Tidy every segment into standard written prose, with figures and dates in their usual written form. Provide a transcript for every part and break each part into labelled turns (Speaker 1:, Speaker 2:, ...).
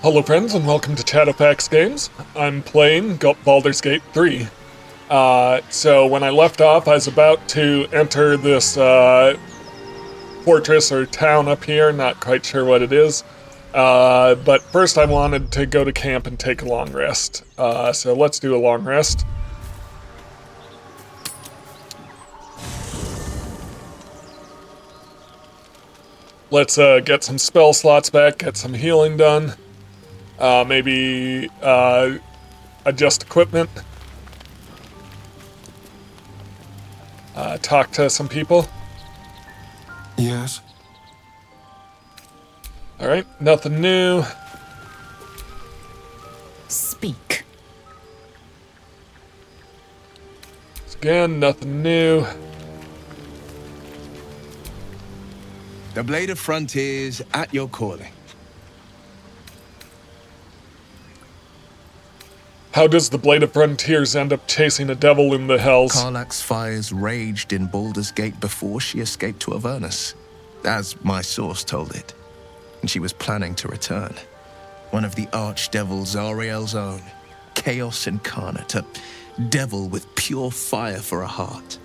Speaker 1: Hello friends and welcome to Chadowfax Games. I'm playing Baldur's Gate 3. So when I left off, I was about to enter this fortress or town up here, not quite sure what it is. But first I wanted to go to camp and take a long rest. So let's do a long rest. Let's get some spell slots back, get some healing done. Maybe adjust equipment. Talk to some people.
Speaker 2: Yes.
Speaker 1: Alright, nothing new.
Speaker 3: Speak.
Speaker 1: Again, nothing new.
Speaker 4: The Blade of Frontiers at your calling.
Speaker 1: How does the Blade of Frontiers end up chasing a devil in the hells?
Speaker 4: Karlach's fires raged in Baldur's Gate before she escaped to Avernus, as my source told it, and she was planning to return. One of the archdevils Zariel's own, Chaos Incarnate, a devil with pure fire for a heart.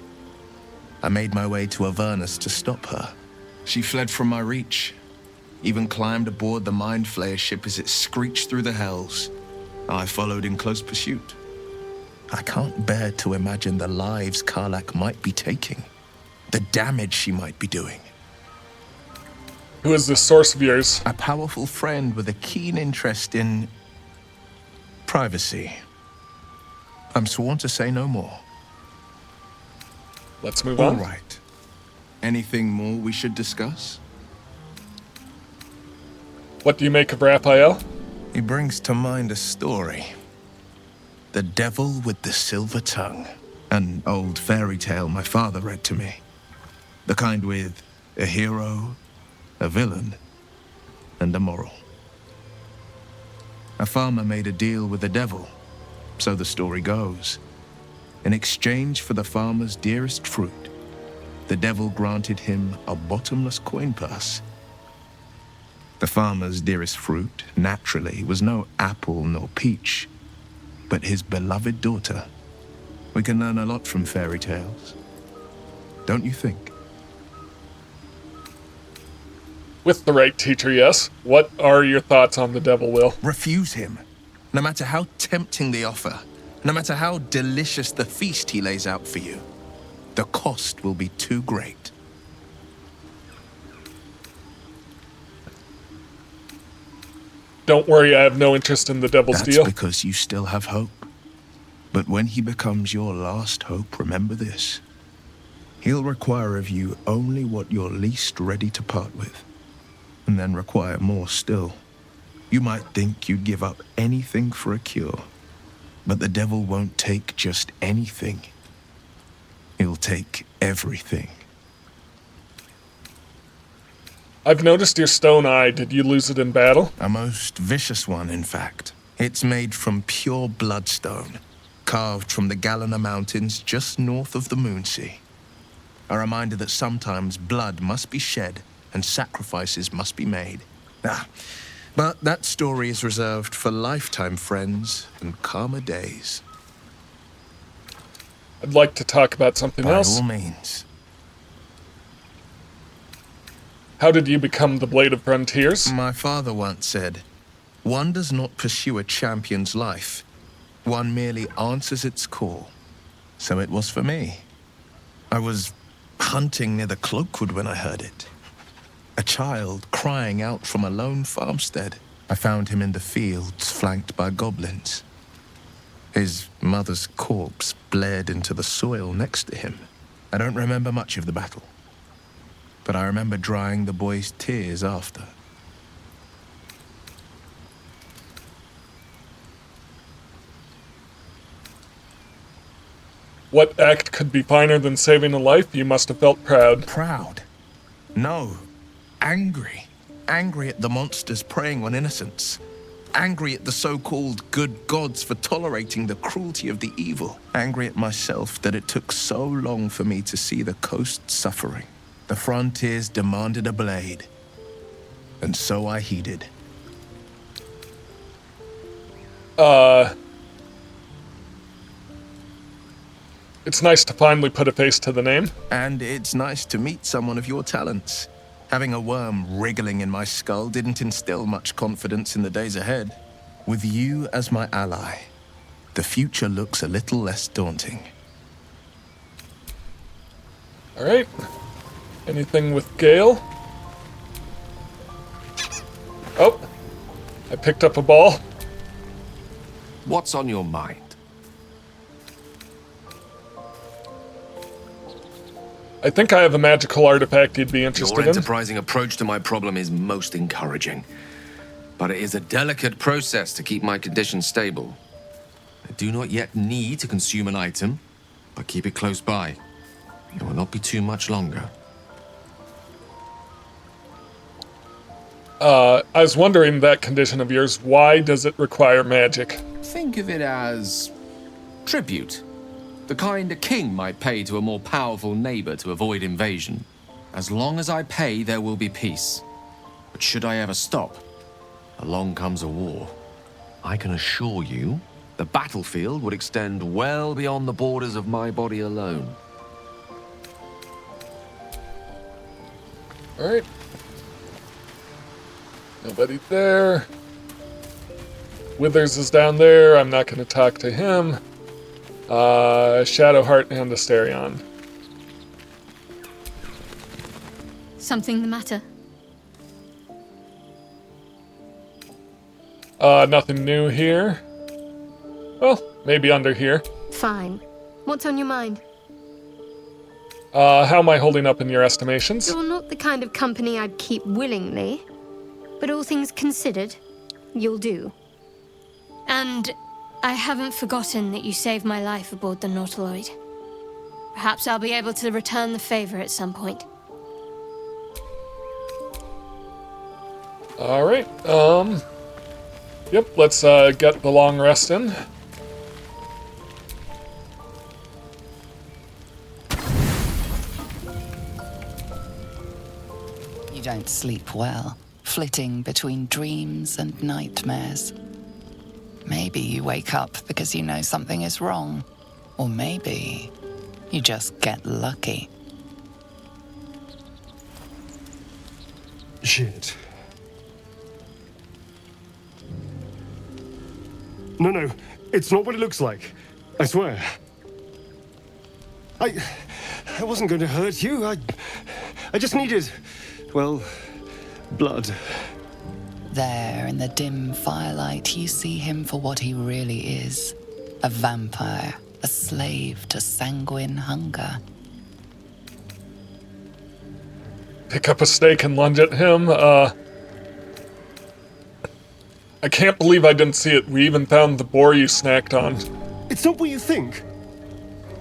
Speaker 4: I made my way to Avernus to stop her. She fled from my reach, even climbed aboard the Mind Flayer ship as it screeched through the hells. I followed in close pursuit. I can't bear to imagine the lives Karlach might be taking, the damage she might be doing.
Speaker 1: Who is this source of yours?
Speaker 4: A powerful friend with a keen interest in privacy. I'm sworn to say no more.
Speaker 1: Let's move
Speaker 4: All
Speaker 1: on.
Speaker 4: right. Anything more we should discuss?
Speaker 1: What do you make of Raphael?
Speaker 4: He brings to mind a story. The Devil with the Silver Tongue. An old fairy tale my father read to me. The kind with a hero, a villain, and a moral. A farmer made a deal with the devil, so the story goes. In exchange for the farmer's dearest fruit, the devil granted him a bottomless coin purse. The farmer's dearest fruit, naturally, was no apple nor peach, but his beloved daughter. We can learn a lot from fairy tales, don't you think?
Speaker 1: With the right teacher, yes. What are your thoughts on the devil, Will?
Speaker 4: Refuse him, no matter how tempting the offer, no matter how delicious the feast he lays out for you. The cost will be too great.
Speaker 1: Don't worry, I have no interest in the devil's
Speaker 4: That's
Speaker 1: deal.
Speaker 4: because you still have hope. But when he becomes your last hope, remember this. He'll require of you only what you're least ready to part with, and then require more still. You might think you'd give up anything for a cure, but the devil won't take just anything. He'll take everything.
Speaker 1: I've noticed your stone eye. Did you lose it in battle?
Speaker 4: A most vicious one, in fact. It's made from pure bloodstone, carved from the Galena Mountains just north of the Moonsea. A reminder that sometimes blood must be shed and sacrifices must be made. But that story is reserved for lifetime friends and calmer days.
Speaker 1: I'd like to talk about something
Speaker 4: By
Speaker 1: else.
Speaker 4: all means.
Speaker 1: How did you become the Blade of Frontiers?
Speaker 4: My father once said, one does not pursue a champion's life. One merely answers its call. So it was for me. I was hunting near the Cloakwood when I heard it. A child crying out from a lone farmstead. I found him in the fields, flanked by goblins. His mother's corpse bled into the soil next to him. I don't remember much of the battle, but I remember drying the boy's tears after.
Speaker 1: What act could be finer than saving a life? You must have felt proud.
Speaker 4: Proud? No. Angry. Angry at the monsters preying on innocents. Angry at the so-called good gods for tolerating the cruelty of the evil. Angry at myself that it took so long for me to see the coast suffering. The frontiers demanded a blade, and so I heeded.
Speaker 1: It's nice to finally put a face to the name.
Speaker 4: And it's nice to meet someone of your talents. Having a worm wriggling in my skull didn't instill much confidence in the days ahead. With you as my ally, the future looks a little less daunting.
Speaker 1: Alright. Anything with Gale? Oh. I picked up a ball.
Speaker 3: What's on your mind?
Speaker 1: I think I have a magical artifact you'd be interested
Speaker 3: Your
Speaker 1: in.
Speaker 3: enterprising approach to my problem is most encouraging. But it is a delicate process to keep my condition stable. I do not yet need to consume an item, but keep it close by. It will not be too much longer.
Speaker 1: I was wondering, that condition of yours, why does it require magic?
Speaker 3: Think of it as tribute. The kind a king might pay to a more powerful neighbor to avoid invasion. As long as I pay, there will be peace. But should I ever stop, along comes a war. I can assure you, the battlefield would extend well beyond the borders of my body alone.
Speaker 1: Alright. Nobody there. Withers is down there. I'm not going to talk to him. Shadowheart and Asterion.
Speaker 5: Something the matter?
Speaker 1: Nothing new here. Well, maybe under here.
Speaker 5: Fine. What's on your mind?
Speaker 1: How am I holding up in your estimations?
Speaker 5: You're not the kind of company I'd keep willingly, but all things considered, you'll do. And I haven't forgotten that you saved my life aboard the Nautiloid. Perhaps I'll be able to return the favor at some point.
Speaker 1: Alright, yep, let's, get the long rest in.
Speaker 6: You don't sleep well, flitting between dreams and nightmares. Maybe you wake up because you know something is wrong, or maybe you just get lucky.
Speaker 2: Shit. No, it's not what it looks like. I swear. I wasn't going to hurt you. I just needed, well, blood.
Speaker 6: There, in the dim firelight, you see him for what he really is. A vampire, a slave to sanguine hunger.
Speaker 1: Pick up a stake and lunge at him. I can't believe I didn't see it. We even found the boar you snacked on.
Speaker 2: It's not what you think.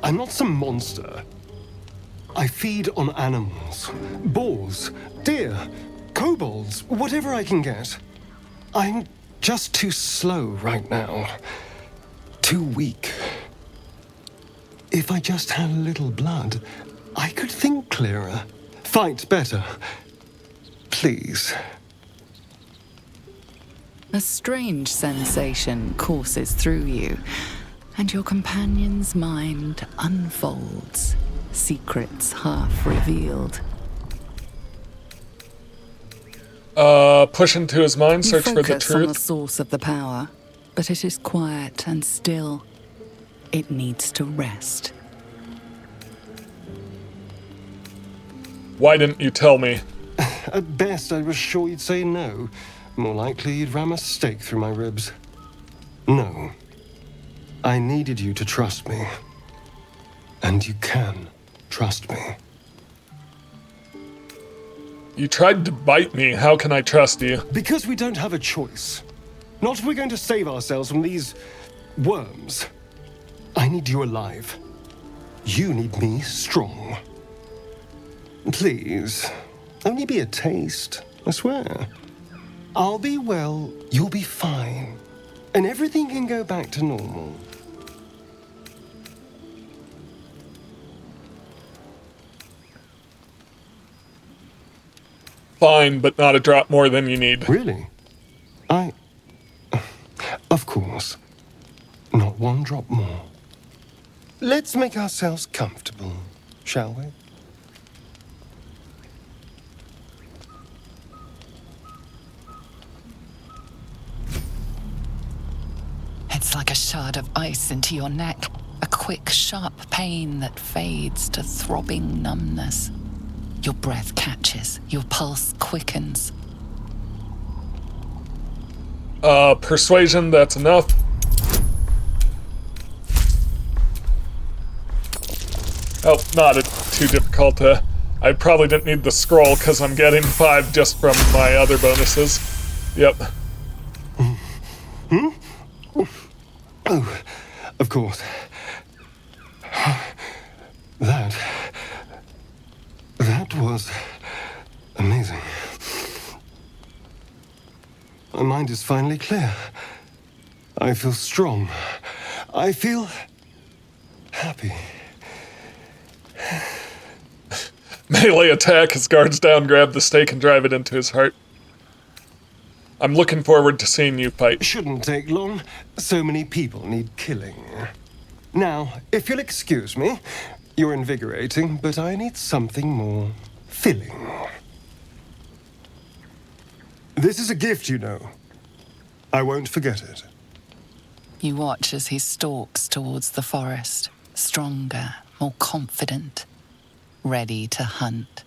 Speaker 2: I'm not some monster. I feed on animals. Boars, deer, kobolds, whatever I can get. I'm just too slow right now. Too weak. If I just had a little blood, I could think clearer, fight better. Please.
Speaker 6: A strange sensation courses through you, and your companion's mind unfolds, secrets half revealed.
Speaker 1: Push into his mind,
Speaker 6: You
Speaker 1: search for the
Speaker 6: focus on the
Speaker 1: truth.
Speaker 6: source of the power, but it is quiet and still. It needs to rest.
Speaker 1: Why didn't you tell me?
Speaker 2: At best, I was sure you'd say no. More likely, you'd ram a stake through my ribs. No. I needed you to trust me. And you can trust me.
Speaker 1: You tried to bite me. How can I trust you?
Speaker 2: Because we don't have a choice. Not if we're going to save ourselves from these worms. I need you alive. You need me strong. Please, only be a taste, I swear. I'll be well, you'll be fine. And everything can go back to normal.
Speaker 1: Fine, but not a drop more than you need.
Speaker 2: Really? Of course. drop more. Let's make ourselves comfortable, shall we?
Speaker 6: It's like a shard of ice into your neck, a quick, sharp pain that fades to throbbing numbness. Your breath catches, your pulse quickens.
Speaker 1: Persuasion, that's enough. Oh, not too difficult. I probably didn't need the scroll because I'm getting 5 just from my other bonuses. Yep.
Speaker 2: Oh, of course. That was amazing. My mind is finally clear. I feel strong. I feel happy.
Speaker 1: Melee attack, his guards down, grab the stake and drive it into his heart. I'm looking forward to seeing you fight.
Speaker 2: Shouldn't take long. So many people need killing. Now, if you'll excuse me, you're invigorating, but I need something more filling. This is a gift, you know. I won't forget it.
Speaker 6: You watch as he stalks towards the forest, stronger, more confident, ready to hunt.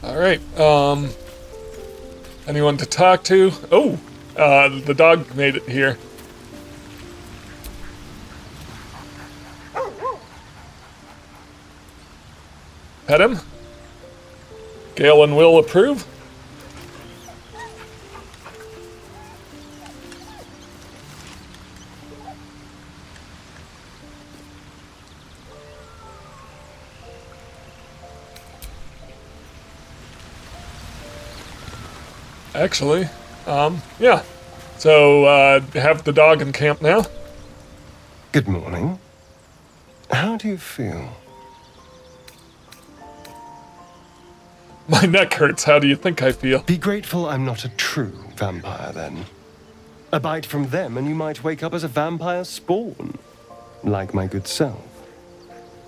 Speaker 1: Alright, anyone to talk to? Oh, the dog made it here. Pet him? Galen will approve. Actually, yeah. So, have the dog in camp now?
Speaker 2: Good morning. How do you feel?
Speaker 1: My neck hurts. How do you think I feel?
Speaker 2: Be grateful I'm not a true vampire, then. A bite from them and you might wake up as a vampire spawn. Like my good self.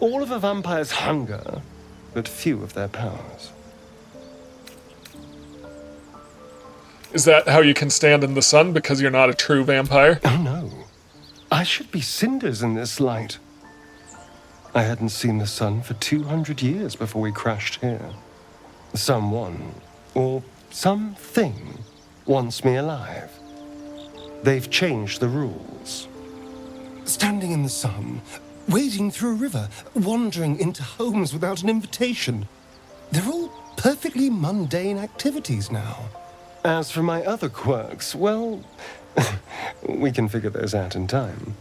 Speaker 2: All of a vampire's hunger, but few of their powers.
Speaker 1: Is that how you can stand in the sun because you're not a true vampire?
Speaker 2: Oh no. I should be cinders in this light. I hadn't seen the sun for 200 years before we crashed here. Someone, or something, wants me alive. They've changed the rules. Standing in the sun, wading through a river, wandering into homes without an invitation. They're all perfectly mundane activities now. As for my other quirks, well, we can figure those out in time.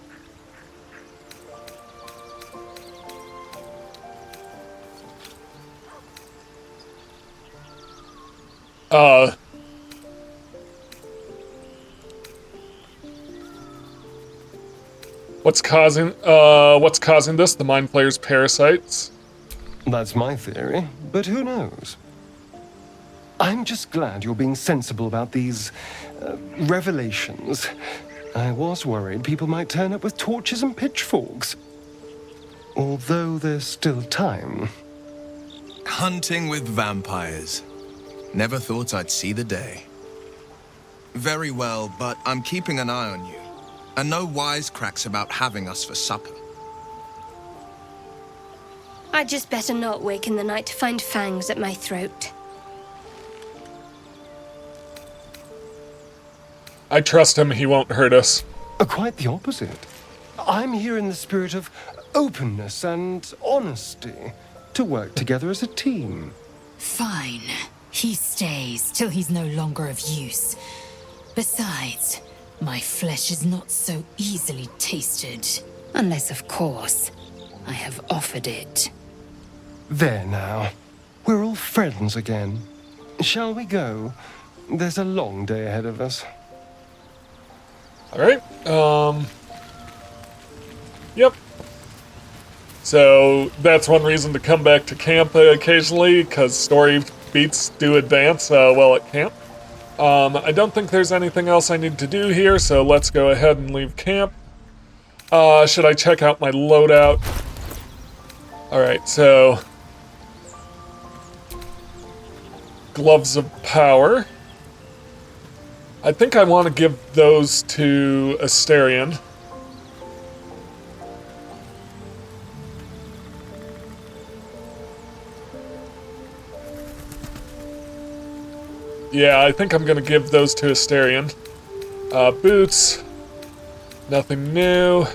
Speaker 1: What's causing this? The Mind Flayer's parasites?
Speaker 2: That's my theory, but who knows? I'm just glad you're being sensible about these revelations. I was worried people might turn up with torches and pitchforks. Although there's still time.
Speaker 4: Hunting with vampires. Never thought I'd see the day. Very well, but I'm keeping an eye on you. And no wisecracks about having us for supper.
Speaker 5: I'd just better not wake in the night to find fangs at my throat.
Speaker 1: I trust him, he won't hurt us.
Speaker 2: Quite the opposite. I'm here in the spirit of openness and honesty to work together as a team.
Speaker 7: Fine. He stays till he's no longer of use. Besides, my flesh is not so easily tasted. Unless, of course, I have offered it.
Speaker 2: There now. We're all friends again. Shall we go? There's a long day ahead of us.
Speaker 1: Alright, yep. So that's one reason to come back to camp occasionally, because story beats do advance well at camp. I don't think there's anything else I need to do here, so let's go ahead and leave camp. Should I check out my loadout? Alright, so... Gloves of Power. I think I want to give those to Asterion. Yeah, I think I'm gonna give those to Asterion. Boots. Nothing new.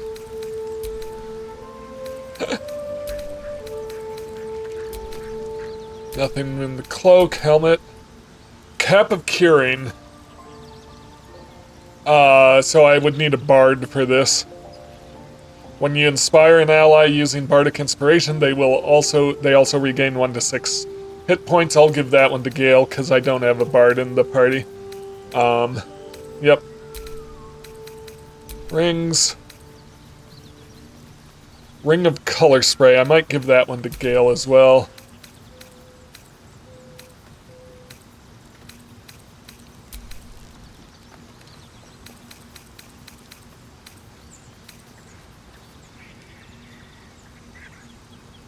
Speaker 1: Nothing in the cloak, helmet. Cap of Curing. So I would need a bard for this. When you inspire an ally using bardic inspiration, they also regain 1 to 6 hit points. I'll give that one to Gale because I don't have a bard in the party. Yep. Rings. Ring of Color Spray. I might give that one to Gale as well.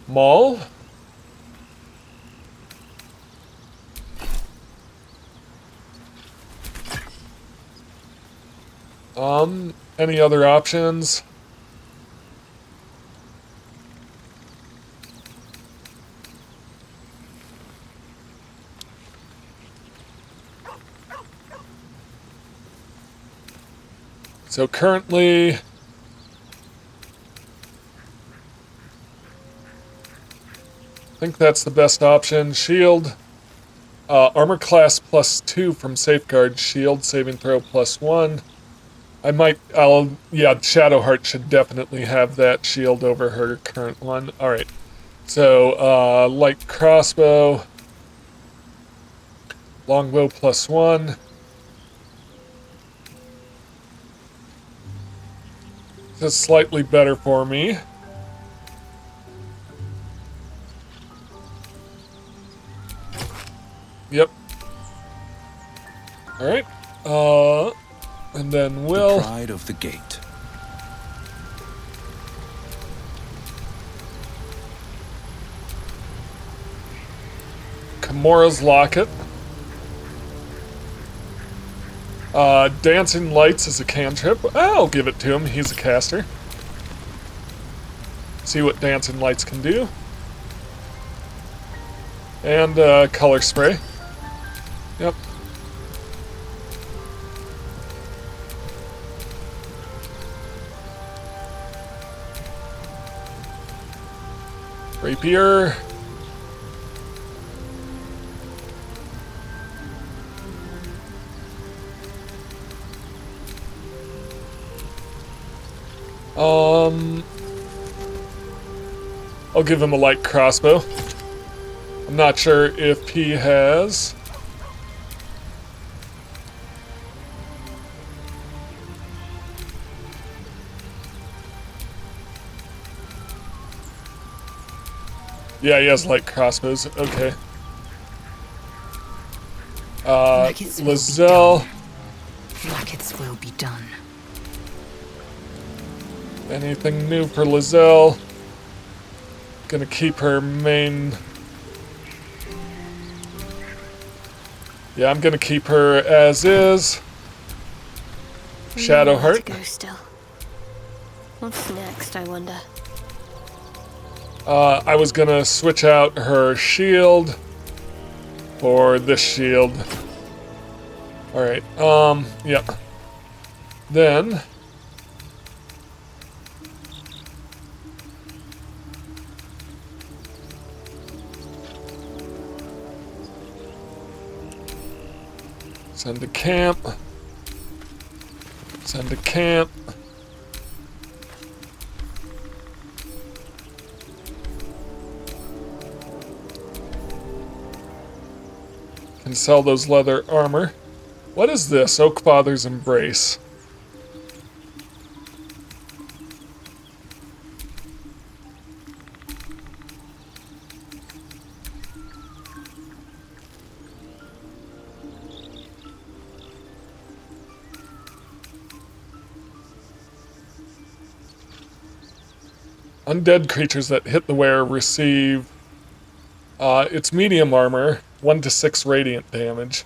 Speaker 1: Maul. Any other options? So currently, I think that's the best option. Shield, armor class +2 from Safeguard. Shield saving throw +1. Yeah, Shadowheart should definitely have that shield over her current one. Alright, so, light crossbow, longbow +1. This is slightly better for me. Yep. Alright, and then Will.
Speaker 8: The Pride of the Gate.
Speaker 1: Kamora's Locket. Dancing Lights is a cantrip. I'll give it to him, he's a caster. See what Dancing Lights can do. And Color Spray. Yep. Rapier. I'll give him a light crossbow. I'm not sure if he has... Yeah, he has light crossbows. Okay. Lizelle.
Speaker 7: Blackets will be done.
Speaker 1: Anything new for Lizelle? Gonna keep her main... Yeah, I'm gonna keep her as is. Shadowheart.
Speaker 5: Go still. What's next, I wonder?
Speaker 1: I was gonna switch out her shield for this shield. Alright, yeah. Then... Send to camp. Send to camp. Can sell those leather armor. What is this? Oakfather's Embrace. Undead creatures that hit the wearer receive it's medium armor, 1 to 6 radiant damage.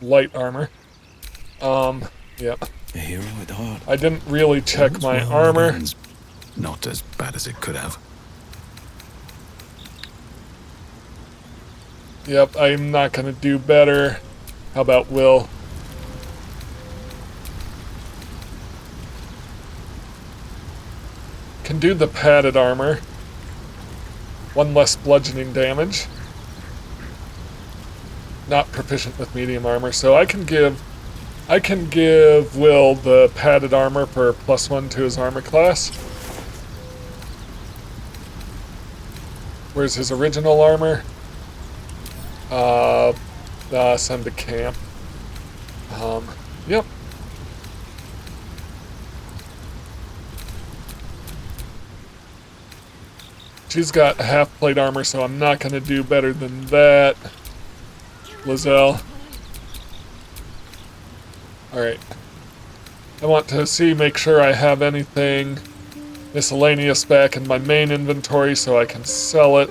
Speaker 1: Light armor. Yeah.
Speaker 8: A hero at heart.
Speaker 1: I didn't really check my armor.
Speaker 8: Not as bad as it could have.
Speaker 1: Yep, I'm not gonna do better. How about Will? Can do the padded armor. 1 less bludgeoning damage. Not proficient with medium armor, so I can give Will the padded armor for +1 to his armor class. Where's his original armor? Send to camp. Yep. She's got half plate armor, so I'm not gonna do better than that. Lizelle. Alright. I want to make sure I have anything miscellaneous back in my main inventory so I can sell it.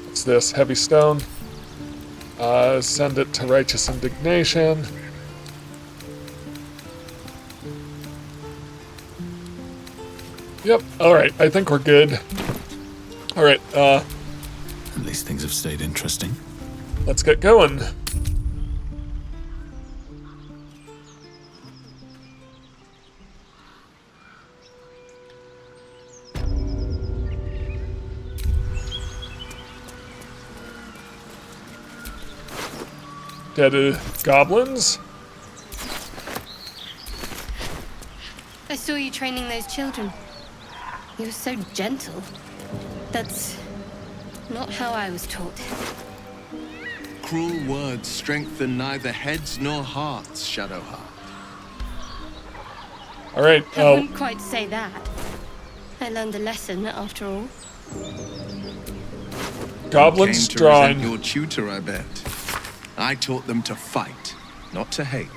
Speaker 1: What's this? Heavy stone. Send it to Righteous Indignation. Yep, alright, I think we're good. Alright,
Speaker 8: At least things have stayed interesting.
Speaker 1: let's get going. Dead goblins?
Speaker 5: I saw you training those children. You were so gentle. That's not how I was taught.
Speaker 4: Cruel words strengthen neither heads nor hearts, Shadowheart.
Speaker 1: Alright,
Speaker 5: I wouldn't quite say that. I learned a lesson after all.
Speaker 1: goblins
Speaker 4: Came to resent
Speaker 1: drawing.
Speaker 4: your tutor, I bet. I taught them to fight, not to hate.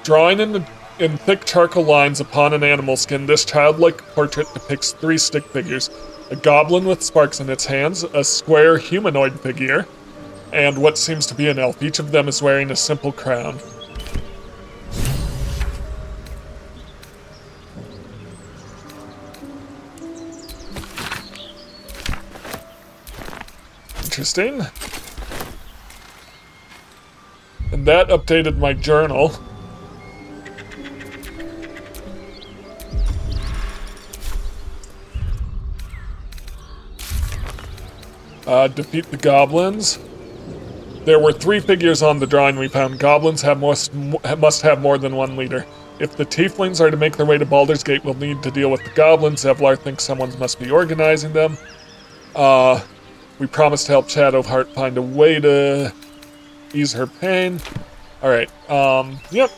Speaker 1: Drawing in thick charcoal lines upon an animal skin, this childlike portrait depicts 3 stick figures. A goblin with sparks in its hands, a square humanoid figure, and what seems to be an elf. Each of them is wearing a simple crown. Interesting. And that updated my journal. Defeat the goblins. There were 3 figures on the drawing we found. Goblins must have more than 1 leader. If the Tieflings are to make their way to Baldur's Gate, we'll need to deal with the goblins. Zevlar thinks someone must be organizing them. We promised to help Shadowheart find a way to ease her pain. Alright, yep.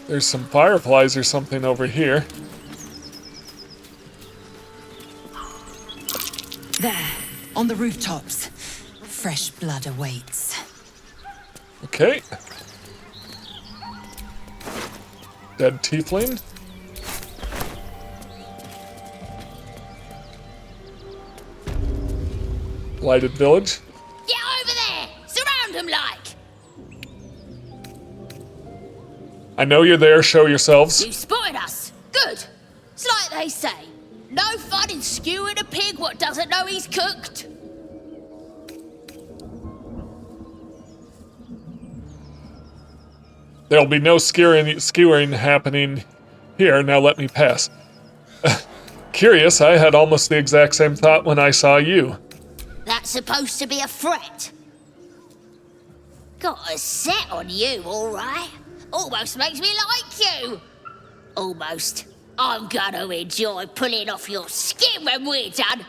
Speaker 1: There's some fireflies or something over here.
Speaker 7: There, on the rooftops. Fresh blood awaits.
Speaker 1: Okay. Dead Tiefling. Blighted village.
Speaker 9: Get over there! Surround him like!
Speaker 1: I know you're there, show yourselves.
Speaker 9: You spotted us! Good! It's like they say. No fun in skewing a pig what doesn't know he's cooked.
Speaker 1: There'll be no skewering happening here, now let me pass. Curious, I had almost the exact same thought when I saw you.
Speaker 9: That's supposed to be a threat. Got a set on you, alright. Almost makes me like you. Almost. I'm gonna enjoy pulling off your skin when we're done.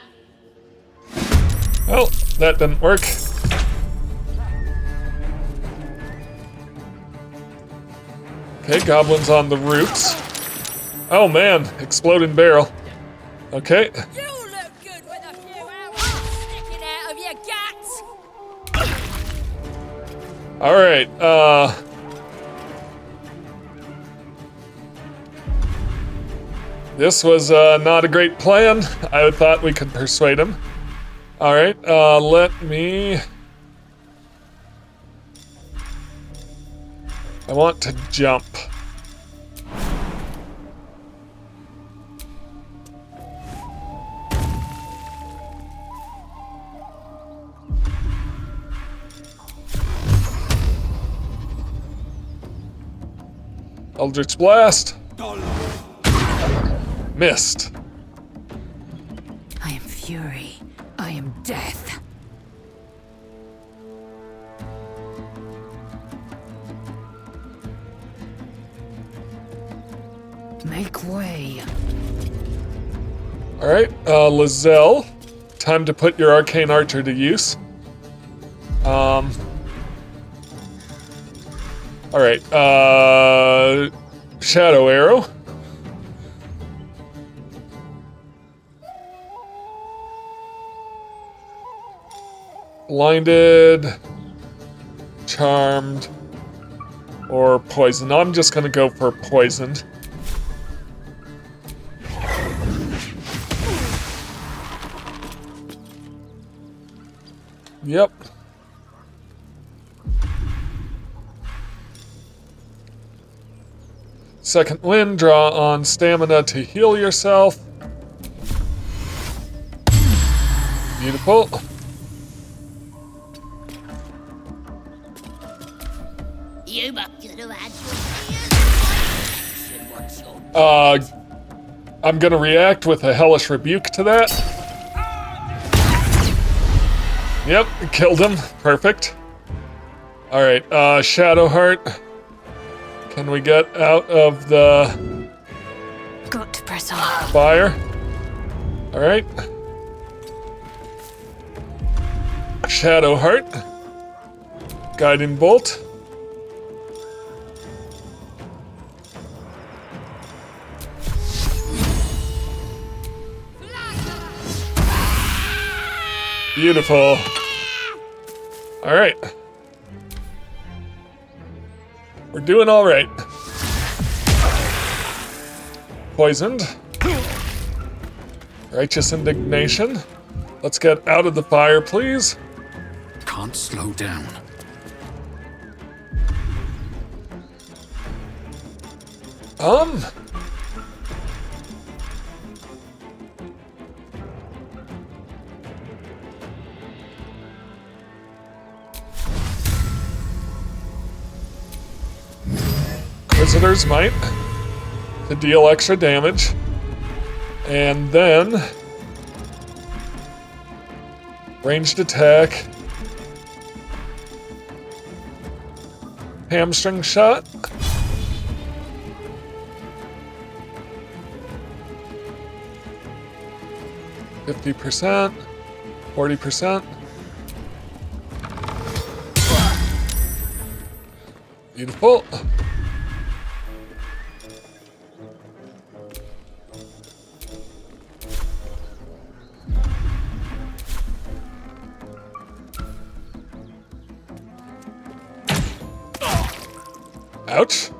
Speaker 1: Well, that didn't work. Okay, goblins on the roofs. Oh man, exploding barrel. Okay.
Speaker 9: You look good with a few arrows sticking out of your guts.
Speaker 1: Alright, this was not a great plan. I thought we could persuade him. Alright, let me... I want to jump. Eldritch Blast. Missed.
Speaker 7: I am fury. I am death. Make way.
Speaker 1: Alright, Lizelle. Time to put your Arcane Archer to use. Alright, Shadow Arrow. Blinded, Charmed, or Poisoned. I'm just gonna go for Poisoned. Yep. Second wind, draw on stamina to heal yourself. Beautiful.
Speaker 9: You must have had your
Speaker 1: I'm gonna react with a Hellish Rebuke to that. Yep, killed him. Perfect. Alright, Shadowheart. Can we get out of the
Speaker 7: Got to press on.
Speaker 1: fire? Alright. Shadowheart. Guiding Bolt. Beautiful. Alright. We're doing alright. Poisoned. Righteous Indignation. Let's get out of the fire, please.
Speaker 8: Can't slow down.
Speaker 1: Visitor's Might to deal extra damage. And then ranged attack. Hamstring shot. %, 40%. Beautiful. Ouch.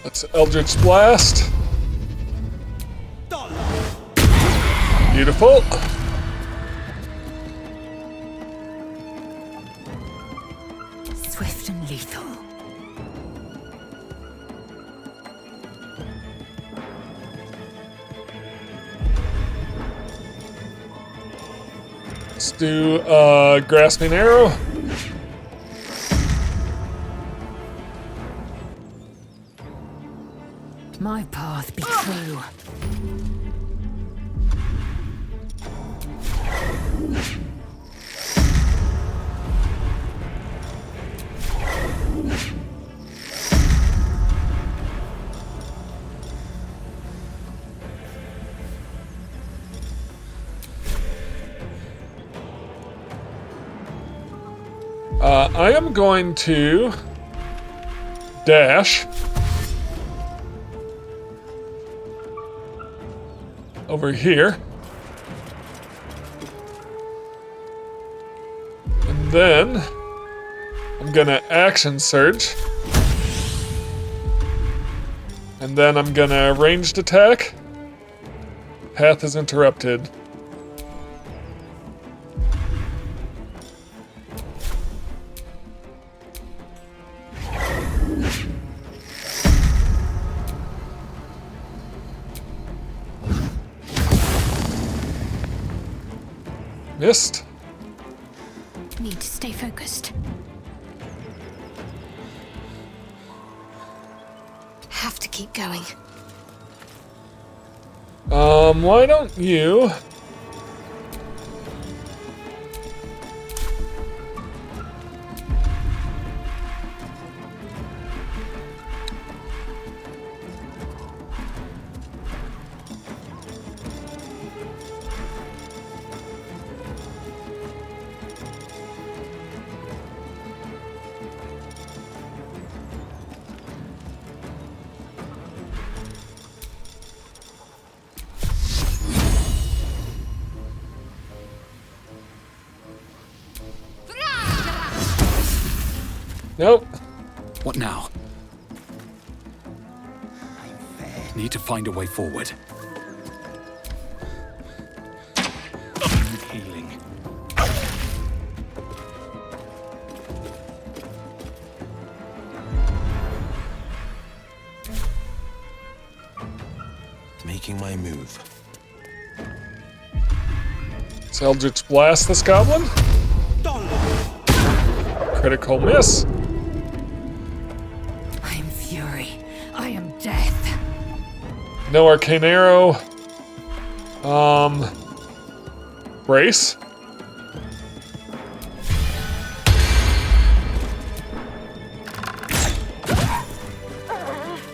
Speaker 1: That's Eldritch Blast. Beautiful.
Speaker 7: Swift and lethal.
Speaker 1: Let's do Grasping Arrow.
Speaker 7: My path be true.
Speaker 1: I am going to dash over here. And then I'm gonna action surge. And then I'm gonna ranged attack. Path is interrupted. Missed.
Speaker 5: Need to stay focused. Have to keep going.
Speaker 1: Why don't you... Nope.
Speaker 8: What now? Need to find a way forward. Healing.
Speaker 4: Making my move.
Speaker 1: So Eldritch Blast this goblin. Critical miss.
Speaker 7: I am fury. I am death.
Speaker 1: No arcane arrow. Brace.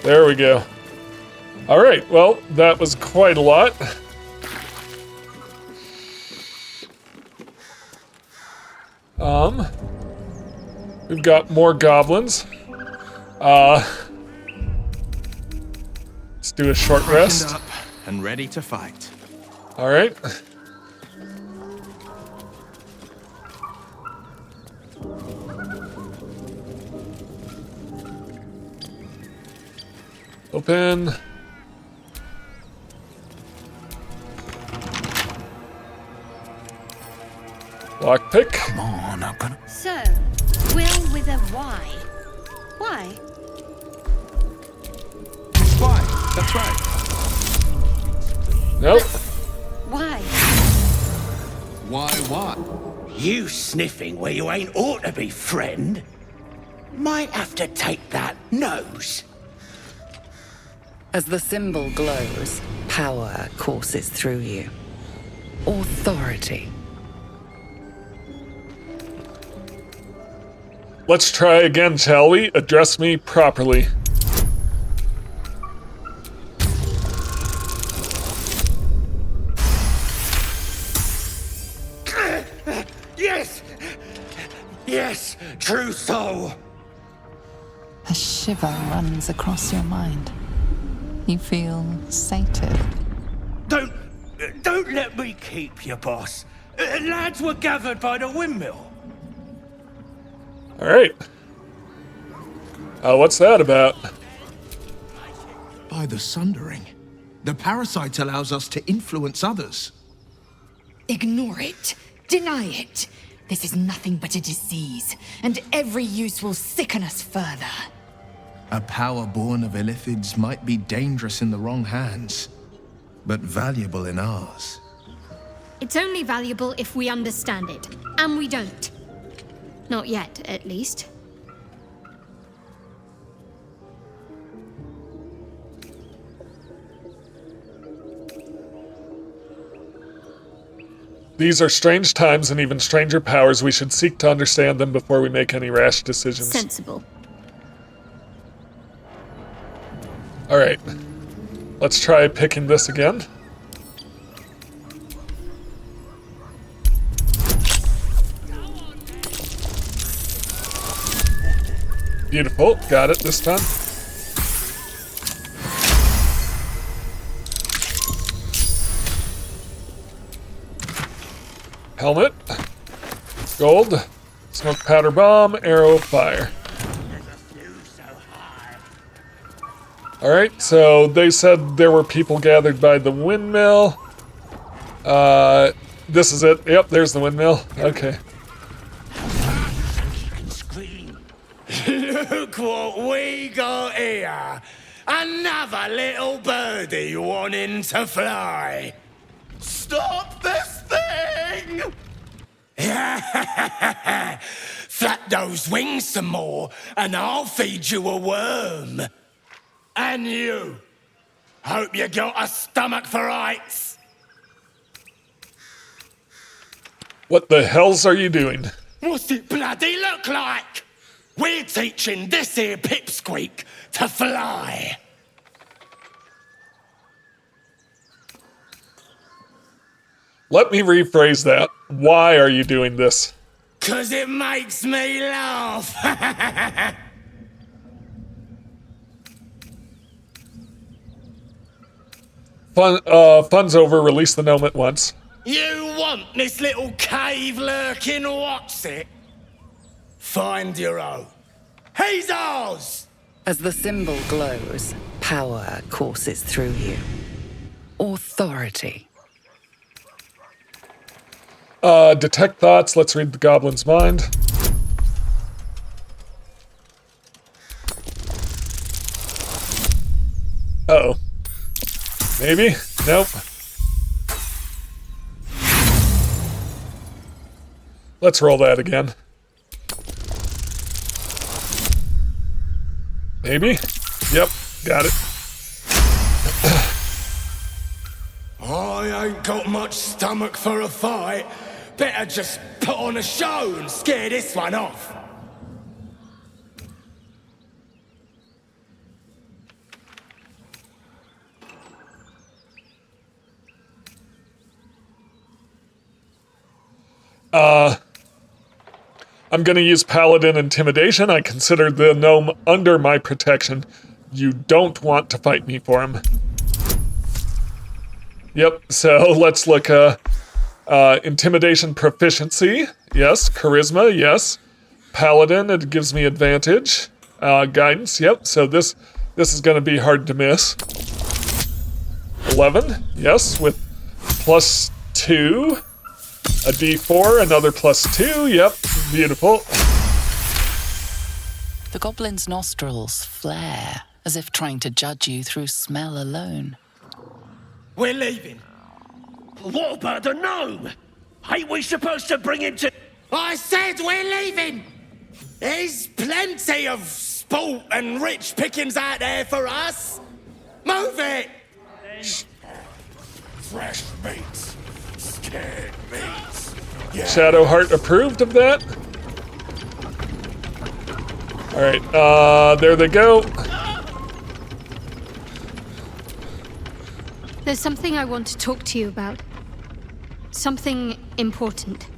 Speaker 1: There we go. All right, well, that was quite a lot. We've got more goblins. Let's do a short rest.
Speaker 4: Up and ready to fight.
Speaker 1: All right. Open. Lockpick.
Speaker 8: Come on, I'm gonna...
Speaker 5: So, will with a Y. Why?
Speaker 4: Why? That's right.
Speaker 1: Nope.
Speaker 5: Why?
Speaker 4: Why what?
Speaker 10: You sniffing where you ain't ought to be, friend. Might have to take that nose.
Speaker 6: As the symbol glows, power courses through you. Authority.
Speaker 1: Let's try again, shall we? Address me properly.
Speaker 10: Yes! Yes, true soul!
Speaker 6: A shiver runs across your mind. You feel sated.
Speaker 10: Don't let me keep you, boss. Lads were gathered by the windmill.
Speaker 1: All right. What's that about?
Speaker 4: By the sundering. The parasite allows us to influence others.
Speaker 7: Ignore it. Deny it. This is nothing but a disease, and every use will sicken us further.
Speaker 4: A power born of illithids might be dangerous in the wrong hands, but valuable in ours.
Speaker 5: It's only valuable if we understand it, and we don't. Not yet, at least.
Speaker 1: These are strange times and even stranger powers. We should seek to understand them before we make any rash decisions.
Speaker 5: Sensible.
Speaker 1: All right. Let's try picking this again. Beautiful. Got it this time. Helmet. Gold. Smoke powder bomb. Arrow of fire. Alright, so they said there were people gathered by the windmill. This is it. Yep, there's the windmill. Okay.
Speaker 10: Look what we got here. Another little birdie wanting to fly. Stop this thing! Flap those wings some more, and I'll feed you a worm. And you. Hope you got a stomach for heights.
Speaker 1: What the hells are you doing?
Speaker 10: What's it bloody look like? We're teaching this here pipsqueak to fly.
Speaker 1: Let me rephrase that. Why are you doing this?
Speaker 10: 'Cause it makes me laugh.
Speaker 1: Fun's over. Release the gnome at once.
Speaker 10: You want this little cave lurking what's it? Find your own. He's ours!
Speaker 6: As the symbol glows, power courses through you. Authority.
Speaker 1: Detect thoughts. Let's read the goblin's mind. Uh-oh. Maybe? Nope. Let's roll that again. Maybe? Yep, got it.
Speaker 10: I ain't got much stomach for a fight. Better just put on a show and scare this one off.
Speaker 1: I'm gonna use Paladin Intimidation. I consider the gnome under my protection. You don't want to fight me for him. Yep, so let's look, Intimidation Proficiency. Yes. Charisma, yes. Paladin, it gives me advantage. Guidance, yep, so this is gonna be hard to miss. 11, yes, with +2. A D4, another +2, yep, beautiful.
Speaker 6: The goblin's nostrils flare, as if trying to judge you through smell alone.
Speaker 10: We're leaving.
Speaker 11: What about the gnome? Ain't we supposed to bring him to...
Speaker 10: I said we're leaving! There's plenty of sport and rich pickings out there for us. Move it! Fresh meat. Scared meat. Yeah.
Speaker 1: Shadowheart approved of that. Alright, there they go.
Speaker 5: There's something I want to talk to you about. Something important.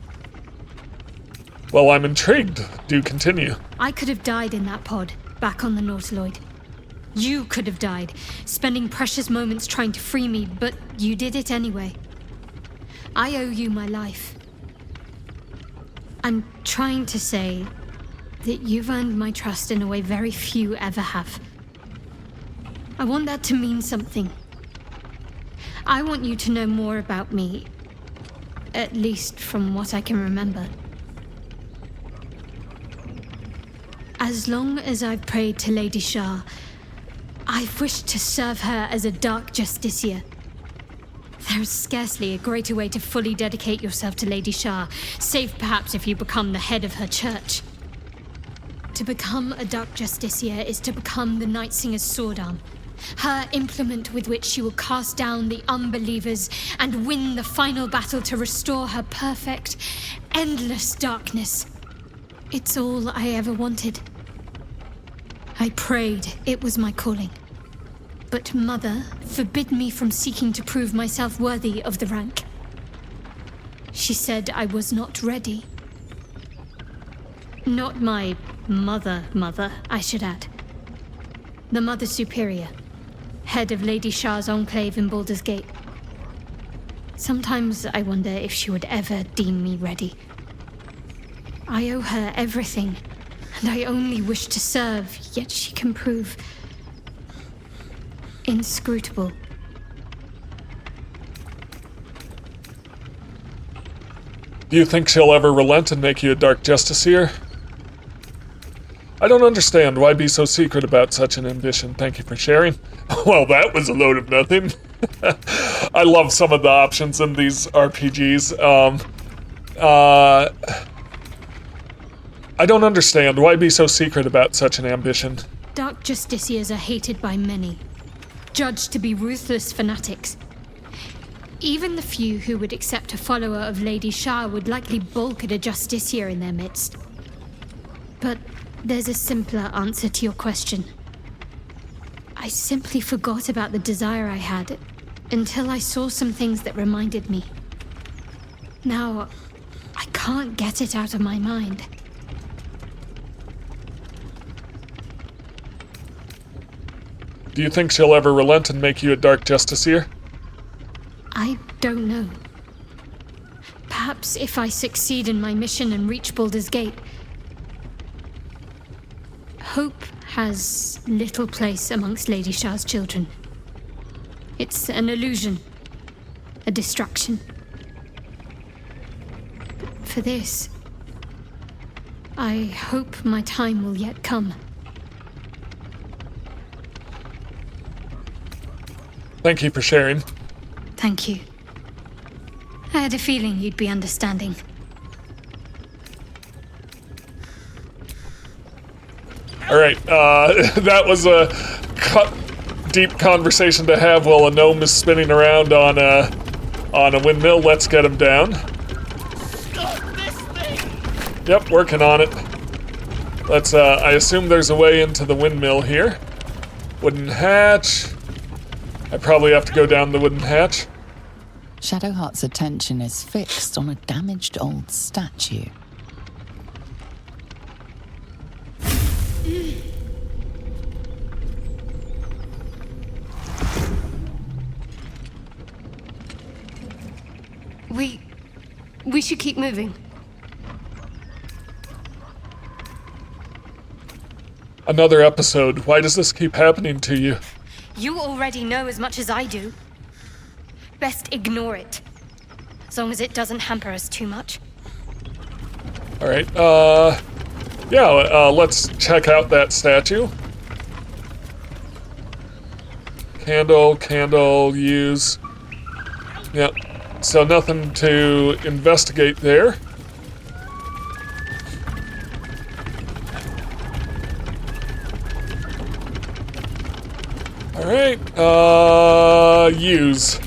Speaker 1: Well, I'm intrigued. Do continue.
Speaker 5: I could have died in that pod, back on the Nautiloid. You could have died, spending precious moments trying to free me, but you did it anyway. I owe you my life. I'm trying to say that you've earned my trust in a way very few ever have. I want that to mean something. I want you to know more about me, at least from what I can remember. As long as I've prayed to Lady Shah, I've wished to serve her as a dark justiciar. There is scarcely a greater way to fully dedicate yourself to Lady Shah, save perhaps if you become the head of her church. To become a dark justiciar is to become the Night Singer's sword arm, her implement with which she will cast down the unbelievers and win the final battle to restore her perfect, endless darkness. It's all I ever wanted. I prayed it was my calling. But Mother forbid me from seeking to prove myself worthy of the rank. She said I was not ready. Not my Mother, I should add. The Mother Superior, head of Lady Shah's enclave in Baldur's Gate. Sometimes I wonder if she would ever deem me ready. I owe her everything, and I only wish to serve, yet she can prove inscrutable.
Speaker 1: Do you think she'll ever relent and make you a Dark Justiciar? I don't understand. Why be so secret about such an ambition? Thank you for sharing. Well, that was a load of nothing. I love some of the options in these RPGs. I don't understand. Why be so secret about such an ambition?
Speaker 5: Dark Justiciars are hated by many, judged to be ruthless fanatics. Even the few who would accept a follower of Lady Shah would likely balk at a Justiciar in their midst. But there's a simpler answer to your question. I simply forgot about the desire I had until I saw some things that reminded me. Now, I can't get it out of my mind.
Speaker 1: Do you think she'll ever relent and make you a Dark Justiciar?
Speaker 5: I don't know. Perhaps if I succeed in my mission and reach Baldur's Gate. Hope has little place amongst Lady Shah's children. It's an illusion, a distraction. But for this, I hope my time will yet come.
Speaker 1: Thank you for sharing.
Speaker 5: Thank you. I had a feeling you'd be understanding.
Speaker 1: Alright, that was a deep conversation to have while a gnome is spinning around on a windmill. Let's get him down. Yep, working on it. Let's, I assume there's a way into the windmill here. Wooden hatch. I probably have to go down the wooden hatch.
Speaker 6: Shadowheart's attention is fixed on a damaged old statue.
Speaker 5: We should keep moving.
Speaker 1: Another episode. Why does this keep happening to you?
Speaker 5: You already know as much as I do. Best ignore it. As long as it doesn't hamper us too much.
Speaker 1: Alright, let's check out that statue. Candle, use. Yep, so nothing to investigate there. Alright, use.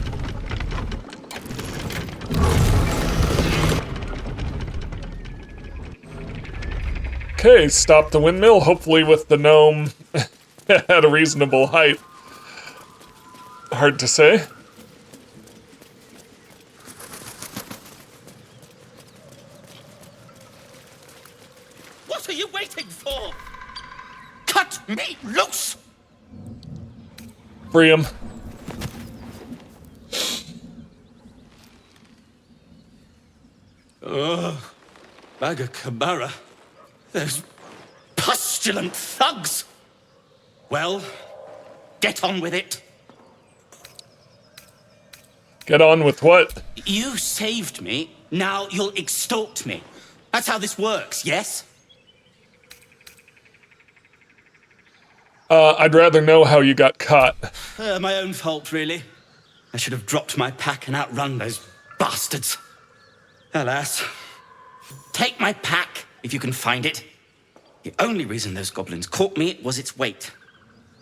Speaker 1: Okay, stop the windmill, hopefully with the gnome at a reasonable height. Hard to say.
Speaker 11: What are you waiting for? Cut me loose!
Speaker 1: Free him.
Speaker 11: Baga Kabara. Those pustulant thugs! Well, get on with it.
Speaker 1: Get on with what?
Speaker 11: You saved me, now you'll extort me. That's how this works, yes?
Speaker 1: I'd rather know how you got caught.
Speaker 11: My own fault, really. I should have dropped my pack and outrun those bastards. Alas. Take my pack, if you can find it. The only reason those goblins caught me was its weight.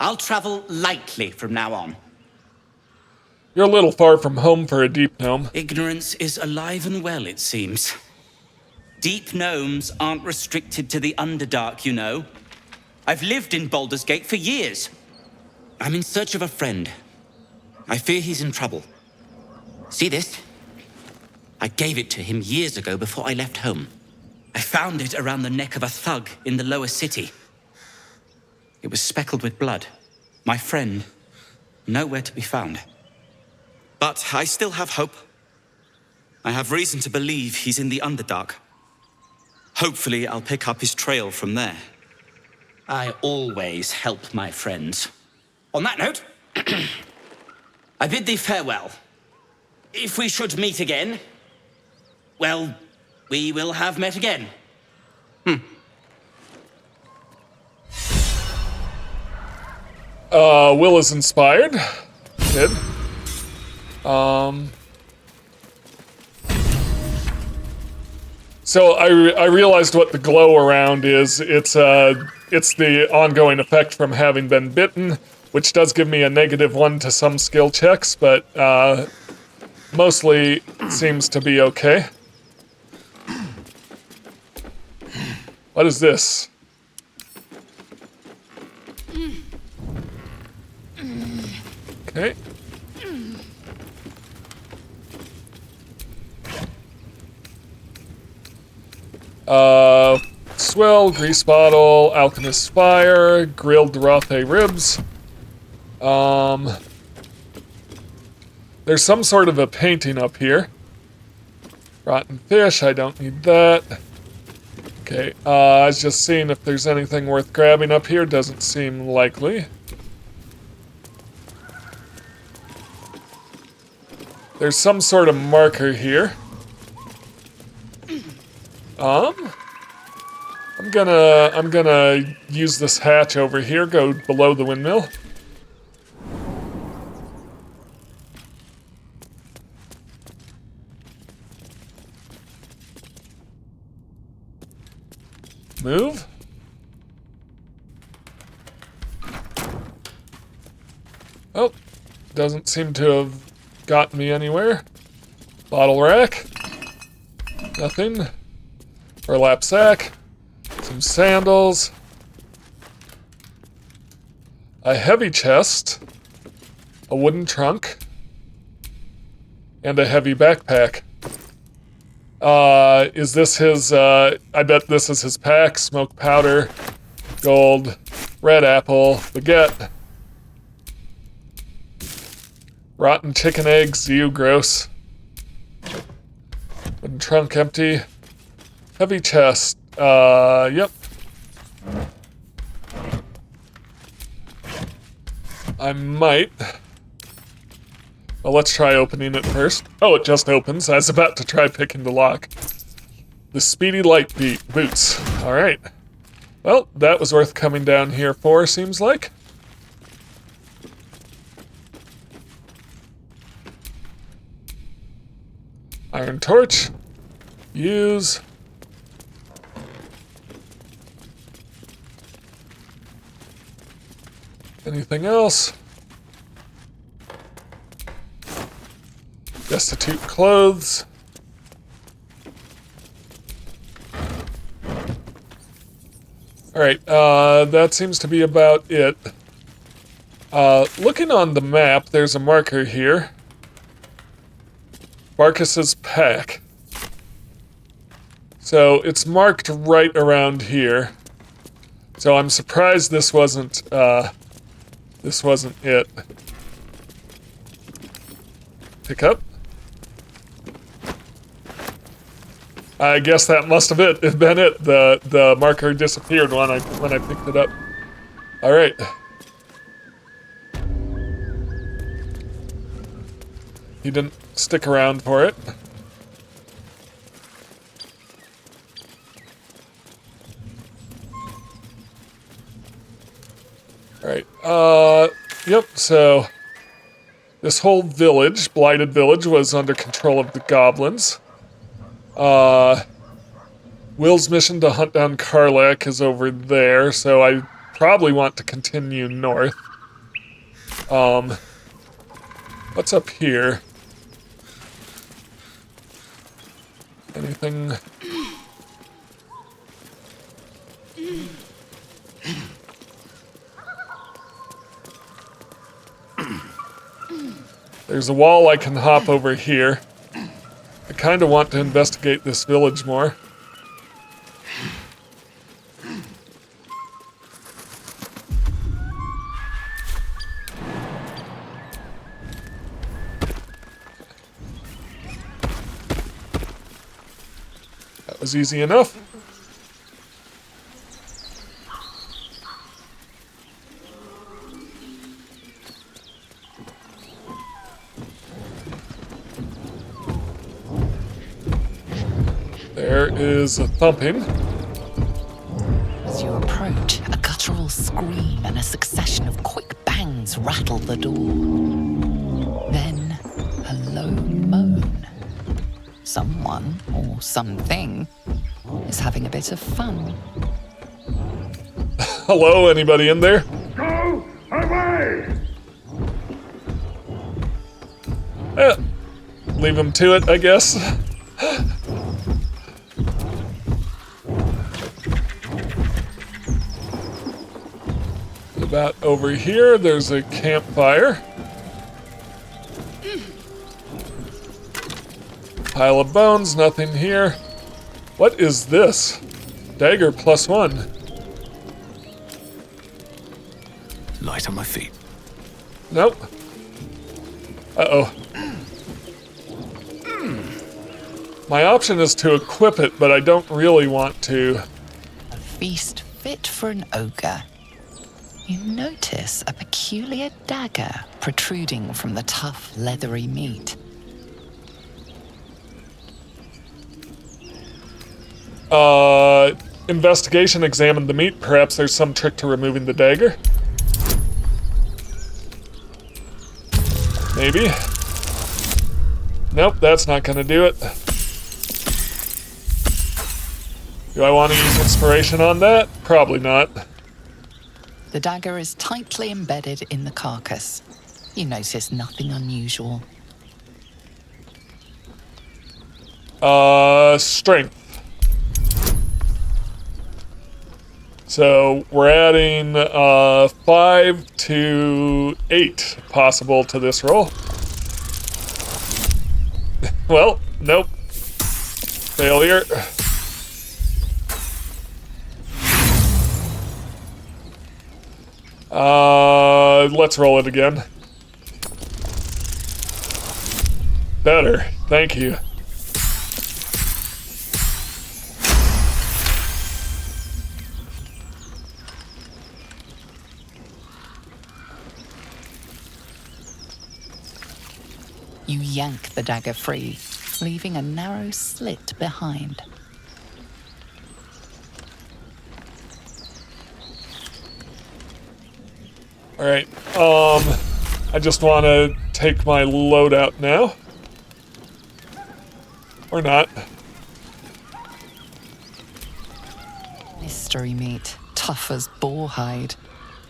Speaker 11: I'll travel lightly from now on.
Speaker 1: You're a little far from home for a deep gnome.
Speaker 11: Ignorance is alive and well, it seems. Deep gnomes aren't restricted to the Underdark, you know. I've lived in Baldur's Gate for years. I'm in search of a friend. I fear he's in trouble. See this? I gave it to him years ago before I left home. I found it around the neck of a thug in the lower city. It was speckled with blood. My friend, nowhere to be found. But I still have hope. I have reason to believe he's in the Underdark. Hopefully, I'll pick up his trail from there. I always help my friends. On that note, I bid thee farewell. If we should meet again, well, we will have met again.
Speaker 1: Will is inspired. Good. So I realized what the glow around is. It's the ongoing effect from having been bitten, which does give me a -1 to some skill checks, but mostly seems to be okay. What is this? Okay. Swill, grease bottle, alchemist's fire, grilled Rothe ribs. There's some sort of a painting up here. Rotten fish, I don't need that. Okay, I was just seeing if there's anything worth grabbing up here. Doesn't seem likely. There's some sort of marker here. I'm gonna use this hatch over here, go below the windmill. Move. Oh, doesn't seem to have gotten me anywhere. Bottle rack. Nothing. Burlap sack. Some sandals. A heavy chest. A wooden trunk. And a heavy backpack. Is this his, I bet this is his pack. Smoke powder. Gold. Red apple. Baguette. Rotten chicken eggs. Ew, gross. Wooden trunk empty. Heavy chest. Yep. I might. Well, let's try opening it first. Oh, it just opens. I was about to try picking the lock. The speedy light boots. Alright. Well, that was worth coming down here for, seems like. Iron torch. Use. Anything else? Destitute clothes. Alright, that seems to be about it. Looking on the map, there's a marker here. Barkas's pack. So it's marked right around here. So I'm surprised this wasn't it. Pick up. I guess that must have been it. The marker disappeared when I picked it up. All right. He didn't stick around for it. Alright, yep, so this whole village, Blighted Village, was under control of the goblins. Will's mission to hunt down Karlach is over there, so I probably want to continue north. What's up here? Anything? There's a wall I can hop over here. I kind of want to investigate this village more. was easy enough. There is a thumping.
Speaker 6: As you approach, a guttural scream and a succession of quick bangs rattle the door. Then, a low moan. Someone, or something, is having a bit of fun.
Speaker 1: Hello, anybody in there?
Speaker 10: Go away!
Speaker 1: Leave him to it, I guess. About over here, there's a campfire. Pile of bones, nothing here. What is this? Dagger +1.
Speaker 8: Light on my feet.
Speaker 1: Nope. Uh-oh. My option is to equip it, but I don't really want to.
Speaker 6: A feast fit for an ogre. You notice a peculiar dagger protruding from the tough, leathery meat.
Speaker 1: Investigation examined the meat. Perhaps there's some trick to removing the dagger. Maybe. Nope, that's not gonna do it. Do I want to use inspiration on that? Probably not.
Speaker 6: The dagger is tightly embedded in the carcass. You notice nothing unusual.
Speaker 1: Strength. So we're adding 5 to 8 possible to this roll. Well, nope. Failure. Let's roll it again. Better, thank you.
Speaker 6: You yank the dagger free, leaving a narrow slit behind.
Speaker 1: Alright, I just want to take my load out now. Or not.
Speaker 6: Mystery meat, tough as boar hide.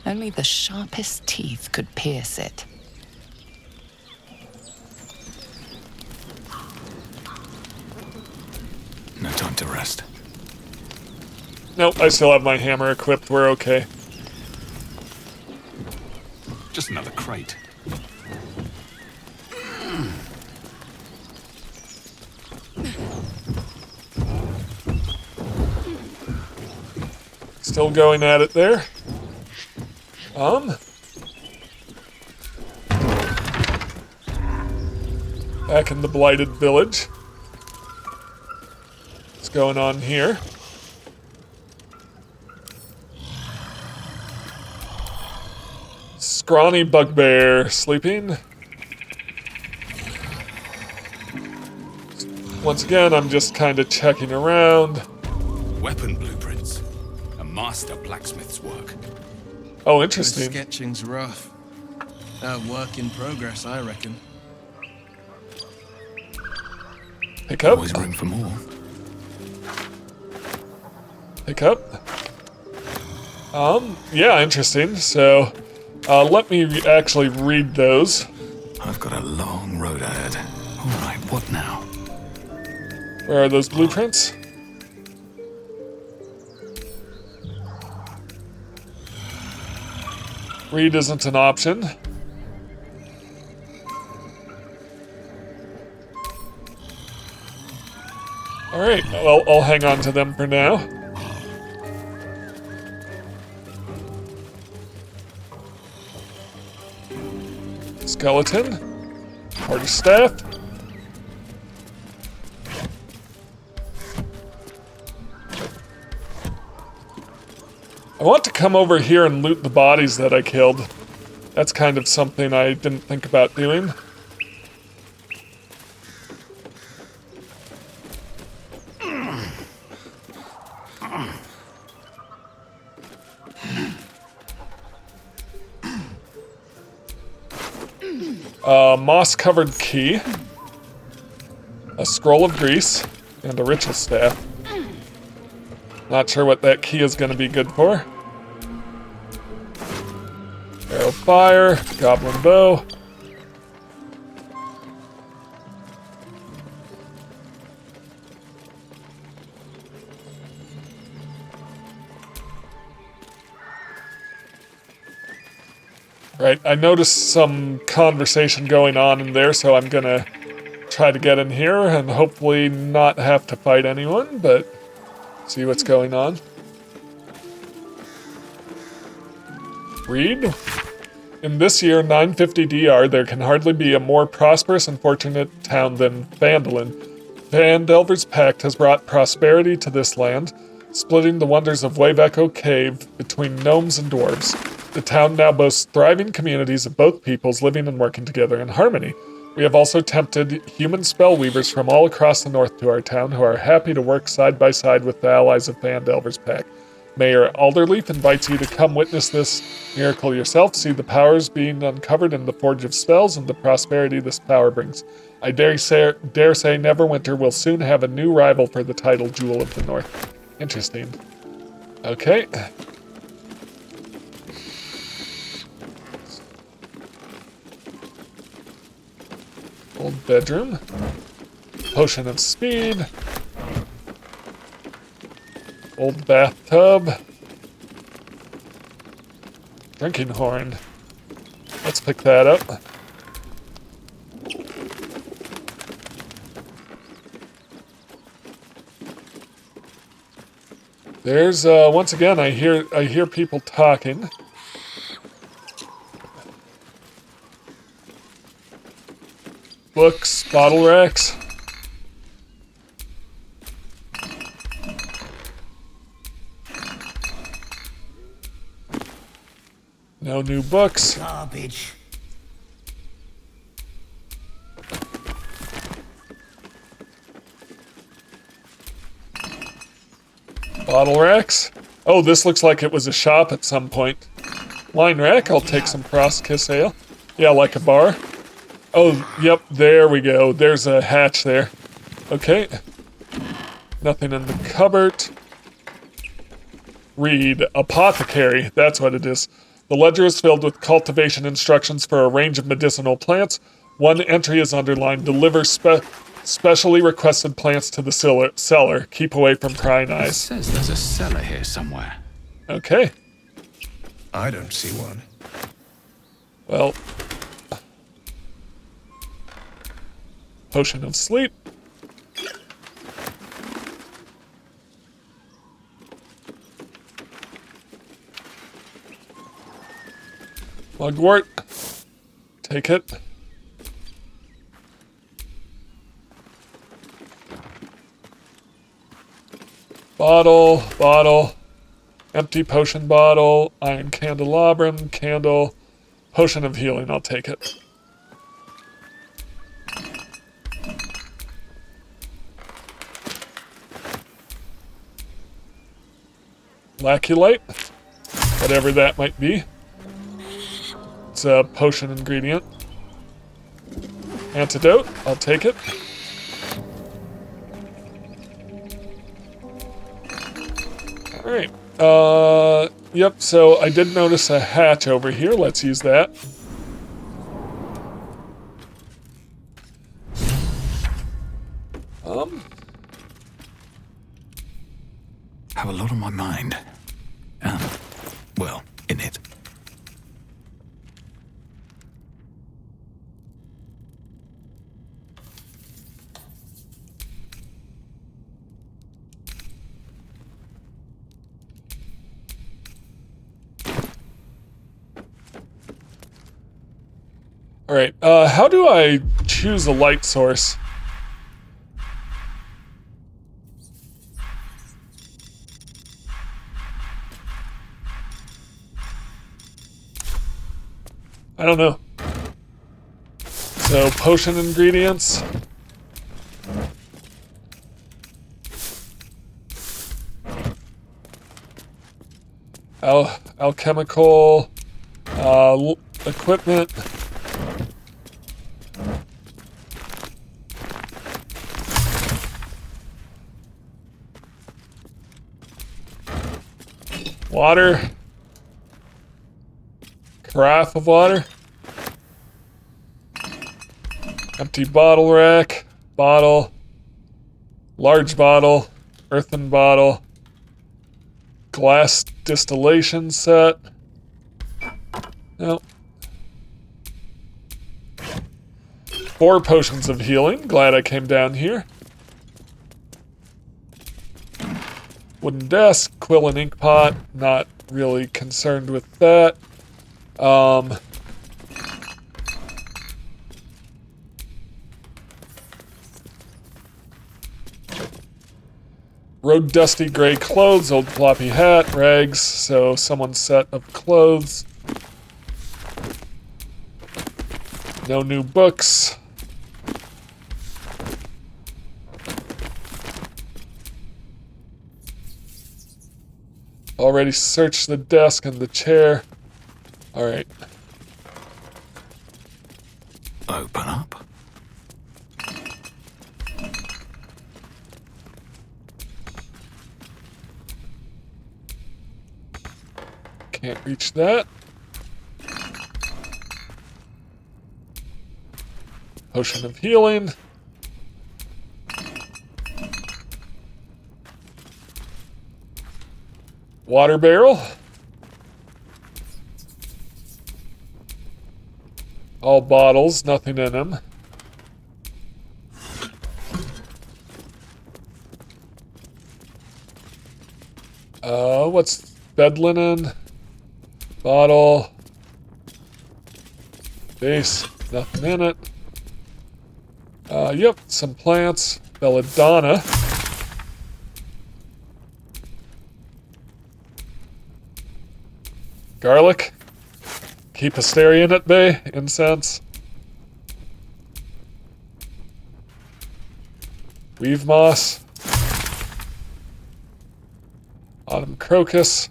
Speaker 6: Only the sharpest teeth could pierce it.
Speaker 8: No time to rest.
Speaker 1: Nope, I still have my hammer equipped. We're okay.
Speaker 8: Just another crate.
Speaker 1: Still going at it there. Back in the blighted village. What's going on here? Scrawny bugbear sleeping. Once again, I'm just kind of checking around.
Speaker 8: Weapon blueprints. A master blacksmith's work.
Speaker 1: Oh, interesting.
Speaker 4: The sketching's rough. A work in progress, I reckon.
Speaker 1: Pick up.
Speaker 8: Always room for more.
Speaker 1: Pick up. Yeah, interesting. So, let me actually read those.
Speaker 8: I've got a long road ahead. All right, what now?
Speaker 1: Where are those blueprints? Read isn't an option. Alright, well, I'll hang on to them for now. Skeleton. Quarterstaff. I want to come over here and loot the bodies that I killed. That's kind of something I didn't think about doing. Moss-covered key, a scroll of grease, and a ritual staff. Not sure what that key is going to be good for. Arrow fire, goblin bow. Right, I noticed some conversation going on in there, so I'm gonna try to get in here and hopefully not have to fight anyone, but see what's going on. Read. In this year, 950 DR, there can hardly be a more prosperous and fortunate town than Phandalin. Phandelver's Pact has brought prosperity to this land, splitting the wonders of Wave Echo Cave between gnomes and dwarves. The town now boasts thriving communities of both peoples living and working together in harmony. We have also tempted human spellweavers from all across the north to our town who are happy to work side by side with the allies of Phandelver's Pact. Mayor Alderleaf invites you to come witness this miracle yourself, see the powers being uncovered in the Forge of Spells and the prosperity this power brings. I dare say Neverwinter will soon have a new rival for the title Jewel of the North. Interesting. Okay. Old bedroom. Potion of speed. Old bathtub. Drinking horn. Let's pick that up. There's once again I hear people talking. Books, bottle racks. No new books.
Speaker 10: Garbage.
Speaker 1: Bottle racks. Oh, this looks like it was a shop at some point. Wine rack, I'll take some Frostkiss ale. Yeah, like a bar. Oh, yep, there we go. There's a hatch there. Okay. Nothing in the cupboard. Read. Apothecary. That's what it is. The ledger is filled with cultivation instructions for a range of medicinal plants. One entry is underlined. Deliver specially requested plants to the cellar. Keep away from prying eyes.
Speaker 8: It says there's a cellar here somewhere.
Speaker 1: Okay.
Speaker 4: I don't see one.
Speaker 1: Well... Potion of sleep. Mugwort. Take it. Bottle. Empty potion bottle. Iron candelabrum. Candle. Potion of healing. I'll take it. Laculite, whatever that might be. It's a potion ingredient. Antidote, I'll take it. Alright, yep, so I did notice a hatch over here, let's use that.
Speaker 8: Have a lot on my mind. Well, in it.
Speaker 1: Alright, how do I choose a light source? I don't know. So, potion ingredients. Alchemical equipment. Water. Carafe of water. Empty bottle rack. Bottle. Large bottle. Earthen bottle. Glass distillation set. Nope. 4 potions of healing. Glad I came down here. Wooden desk, quill and ink pot. Not really concerned with that. Road dusty gray clothes, old floppy hat, rags, so someone's set of clothes. No new books. Already searched the desk and the chair. Alright.
Speaker 8: Open up.
Speaker 1: Can't reach that. Potion of healing. Water barrel. All bottles, nothing in them. What's bed linen? Bottle. Base, nothing in it. Yep, some plants. Belladonna. Garlic. Keep Asterion at bay. Incense. Weave moss. Autumn crocus.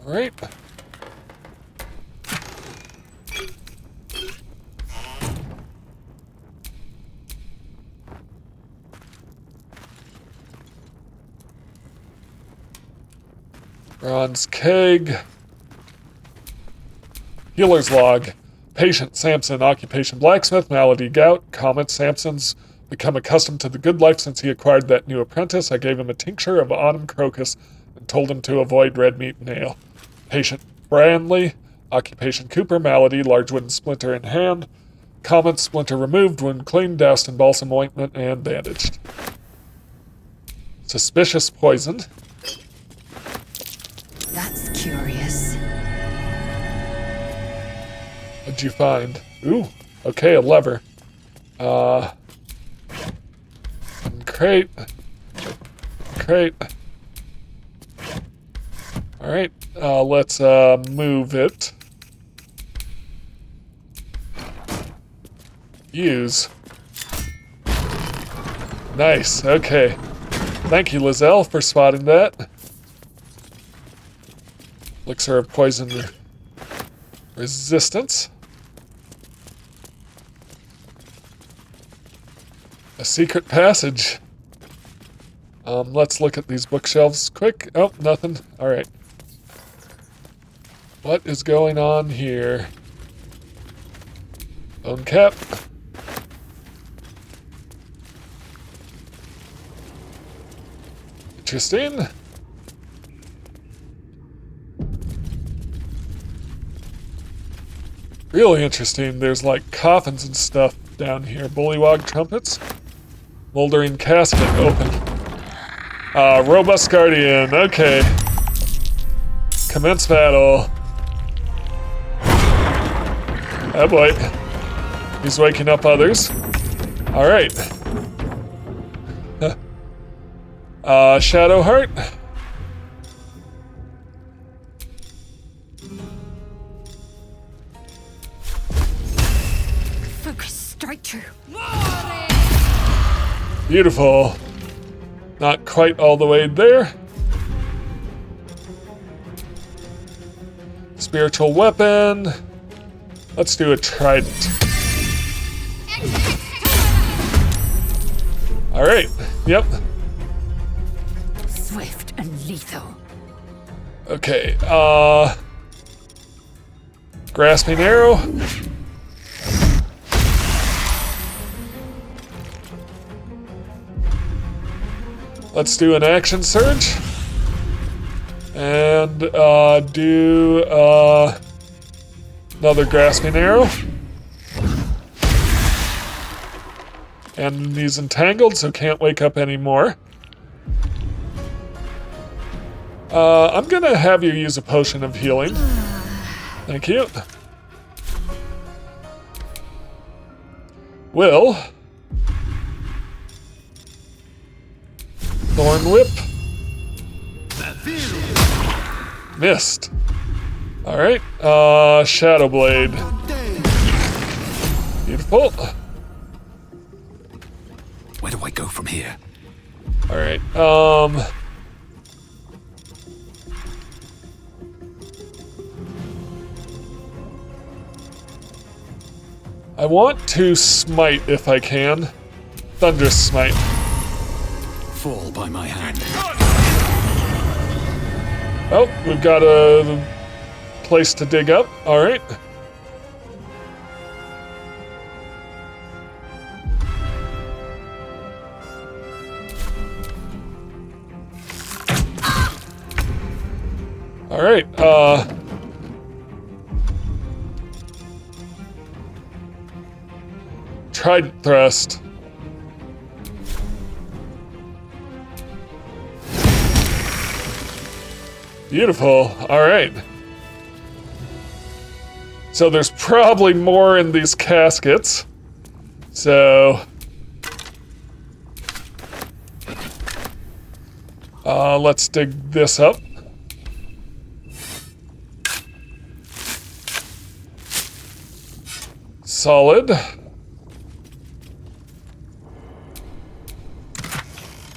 Speaker 1: All right. Bronze keg. Healer's log. Patient Samson, occupation blacksmith, malady gout. Comment Samson's become accustomed to the good life since he acquired that new apprentice. I gave him a tincture of autumn crocus and told him to avoid red meat and ale. Patient Branley, occupation Cooper, malady, large wooden splinter in hand. Comment splinter removed, wound cleaned, doused in balsam ointment, and bandaged. Suspicious poison.
Speaker 7: That's curious.
Speaker 1: What'd you find? Ooh, okay, a lever. Crate. Alright, let's move it. Use. Nice, okay. Thank you, Lizelle, for spotting that. Elixir of poison resistance. A secret passage. Let's look at these bookshelves quick. Oh, nothing. Alright. What is going on here? Bone cap. Interesting. Really interesting. There's like coffins and stuff down here. Bullywog trumpets. Moldering casket open. Robust guardian. Okay. Commence battle. Oh boy. He's waking up others. Alright. Shadowheart.
Speaker 7: Focus, strike true.
Speaker 1: Beautiful. Not quite all the way there. Spiritual weapon. Let's do a trident. Alright, yep.
Speaker 7: Swift and lethal.
Speaker 1: Okay, grasping arrow. Let's do an action surge. And, do, another grasping arrow. And he's entangled, so can't wake up anymore. I'm gonna have you use a potion of healing. Thank you. Will. Thorn Whip. Missed. Alright, Shadow Blade. Beautiful.
Speaker 8: Where do I go from here?
Speaker 1: Alright, I want to smite if I can. Thunderous Smite.
Speaker 8: Fall by my hand.
Speaker 1: Oh, we've got a place to dig up. Alright. Alright, Trident Thrust. Beautiful. Alright. So there's probably more in these caskets. So... let's dig this up. Solid.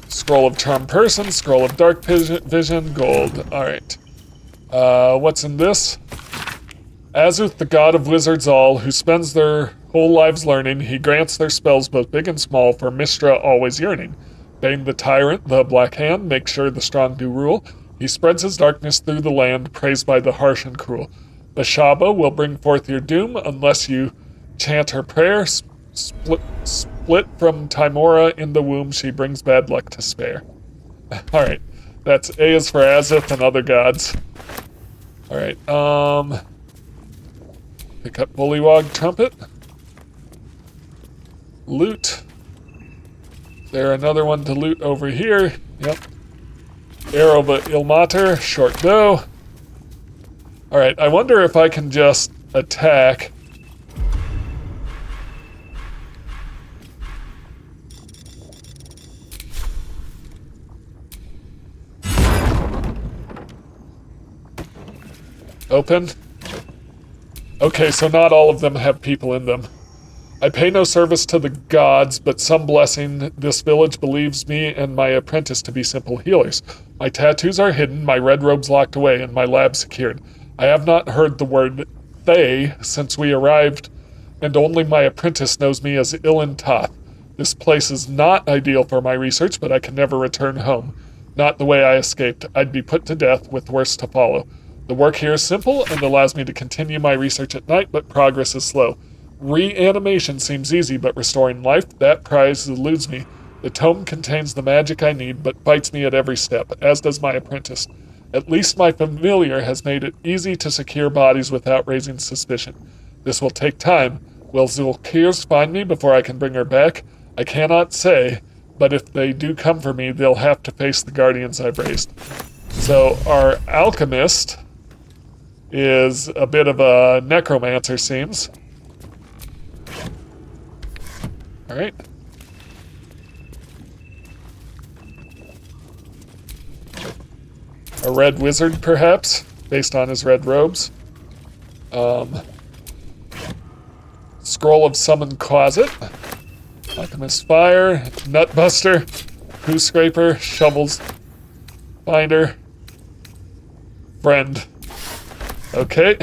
Speaker 1: Scroll of Charm Person, Scroll of Dark Vision, Gold. Alright. What's in this? Azuth, the god of wizards all, who spends their whole lives learning, he grants their spells both big and small for Mistra always yearning. Bane the tyrant, the Black Hand, makes sure the strong do rule. He spreads his darkness through the land, praised by the harsh and cruel. Bashaba will bring forth your doom unless you chant her prayer. Split from Timora in the womb, she brings bad luck to spare. Alright, that's A is for Azuth and other gods. Alright, pick up Bullywog Trumpet. Loot. Is there another one to loot over here? Yep. Arrow but Ilmater, short bow. Alright, I wonder if I can just attack. Open. Okay, so not all of them have people in them. I pay no service to the gods, but some blessing. This village believes me and my apprentice to be simple healers. My tattoos are hidden, my red robes locked away, and my lab secured. I have not heard the word Thay since we arrived, and only my apprentice knows me as Ilan Toth. This place is not ideal for my research, but I can never return home. Not the way I escaped. I'd be put to death, with worse to follow. The work here is simple and allows me to continue my research at night, but progress is slow. Reanimation seems easy, but restoring life, that prize eludes me. The tome contains the magic I need, but bites me at every step, as does my apprentice. At least my familiar has made it easy to secure bodies without raising suspicion. This will take time. Will Zulkirs find me before I can bring her back? I cannot say, but if they do come for me, they'll have to face the guardians I've raised. So our alchemist is a bit of a necromancer, seems. Alright. A red wizard, perhaps, based on his red robes. Scroll of Summon Closet. Alchemist Fire. Nutbuster. Poo Scraper. Shovels. Finder. Friend. Okay.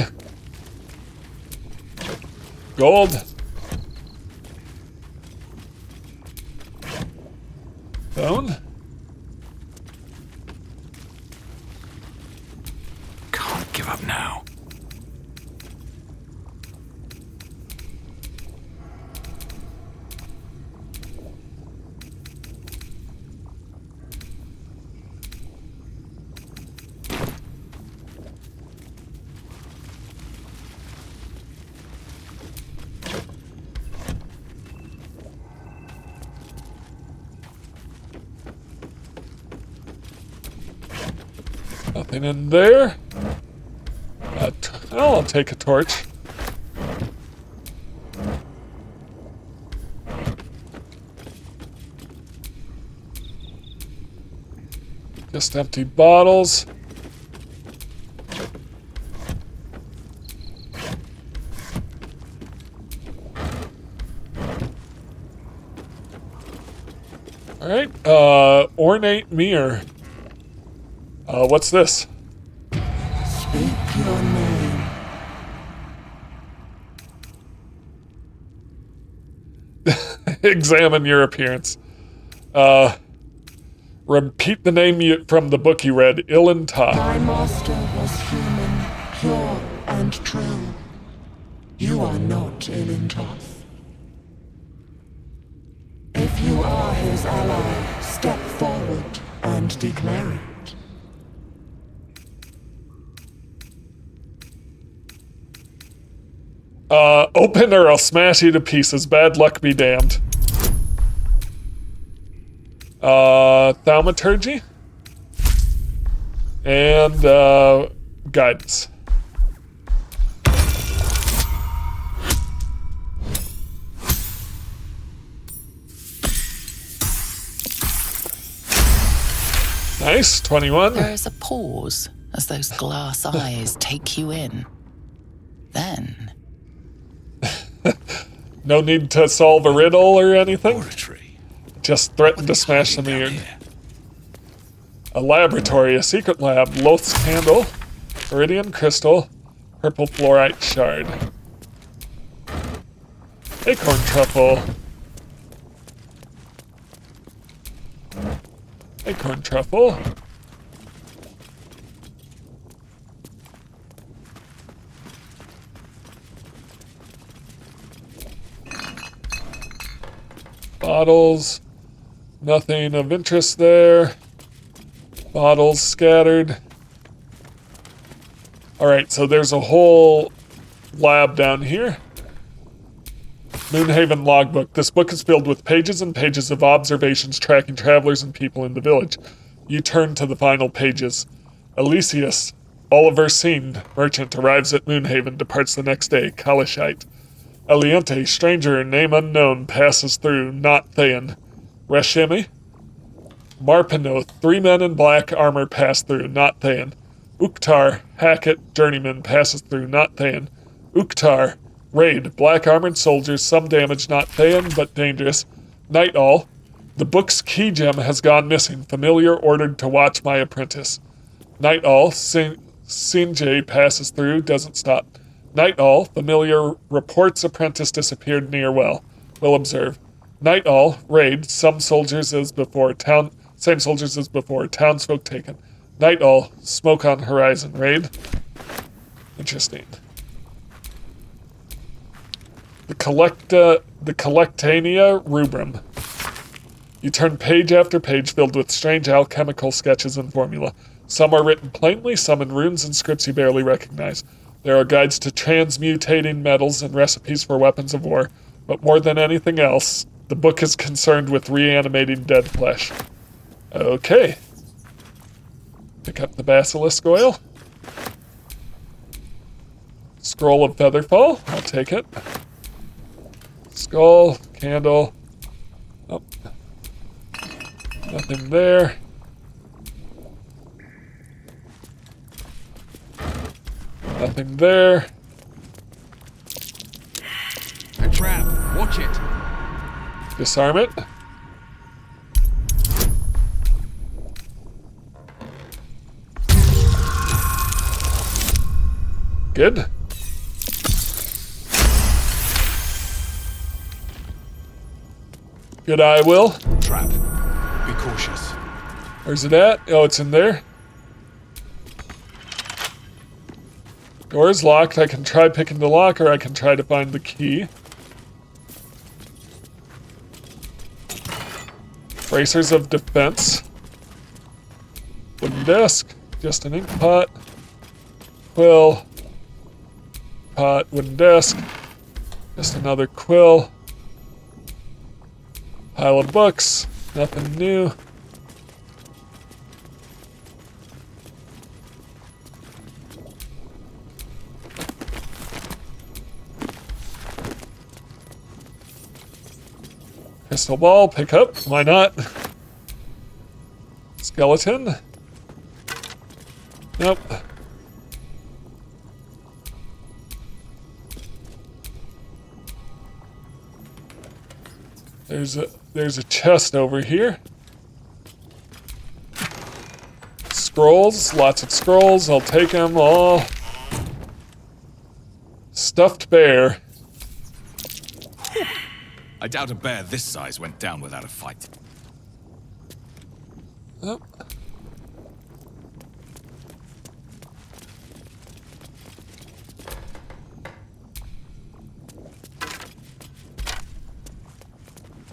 Speaker 1: Gold. Bone.
Speaker 8: Can't give up now.
Speaker 1: Nothing in there. I'll take a torch. Just empty bottles. Alright, ornate mirror. What's this?
Speaker 12: Speak your name.
Speaker 1: Examine your appearance. Repeat the name from the book you read. Ilintah.
Speaker 12: My master was human, pure and true. You are not Ilintoth. If you are his ally, step forward and declare it.
Speaker 1: Open or I'll smash you to pieces. Bad luck be damned. Thaumaturgy. And, guidance. Nice, 21.
Speaker 6: There is a pause as those glass eyes take you in. Then...
Speaker 1: No need to solve a riddle or anything.
Speaker 8: Oratory.
Speaker 1: Just threaten to smash the mirror. A laboratory, a secret lab, Loth's candle, iridium crystal, purple fluorite shard. Acorn truffle. Acorn truffle. Bottles. Nothing of interest there. Bottles scattered. Alright, so there's a whole lab down here. Moonhaven logbook. This book is filled with pages and pages of observations tracking travelers and people in the village. You turn to the final pages. Elysius, Oliver Seend, merchant, arrives at Moonhaven, departs the next day, Kalishite. Eliente, stranger, name unknown, passes through, not Thayan. Reshemi, Marpenoth, 3 men in black armor pass through, not Thayan. Uktar, Hackett, journeyman, passes through, not Thayan. Uktar, raid, black armored soldiers, some damage, not Thayan, but dangerous. Night all, the book's key gem has gone missing, familiar ordered to watch my apprentice. Night all, Sinjay passes through, doesn't stop. Night all, familiar reports apprentice disappeared near well. Will observe. Night all, raid, same soldiers as before, townsfolk taken. Night all, smoke on horizon, raid. Interesting. The Collectania Rubrum. You turn page after page filled with strange alchemical sketches and formula. Some are written plainly, some in runes and scripts you barely recognize. There are guides to transmutating metals and recipes for weapons of war, but more than anything else, the book is concerned with reanimating dead flesh. Okay. Pick up the basilisk oil. Scroll of Featherfall, I'll take it. Skull, candle, Oh. Nothing there. Nothing there.
Speaker 8: A trap. Watch it.
Speaker 1: Disarm it. Good. Good eye, Will.
Speaker 8: Trap. Be cautious.
Speaker 1: Where's it at? Oh, it's in there. Door is locked. I can try picking the lock, or I can try to find the key. Bracers of defense. Wooden desk. Just an ink pot. Quill. Pot. Wooden desk. Just another quill. Pile of books. Nothing new. Crystal ball, pick up. Why not? Skeleton. Nope. There's a chest over here. Scrolls, lots of scrolls. I'll take them all. Stuffed bear.
Speaker 8: I doubt a bear this size went down without a fight.
Speaker 1: Oh.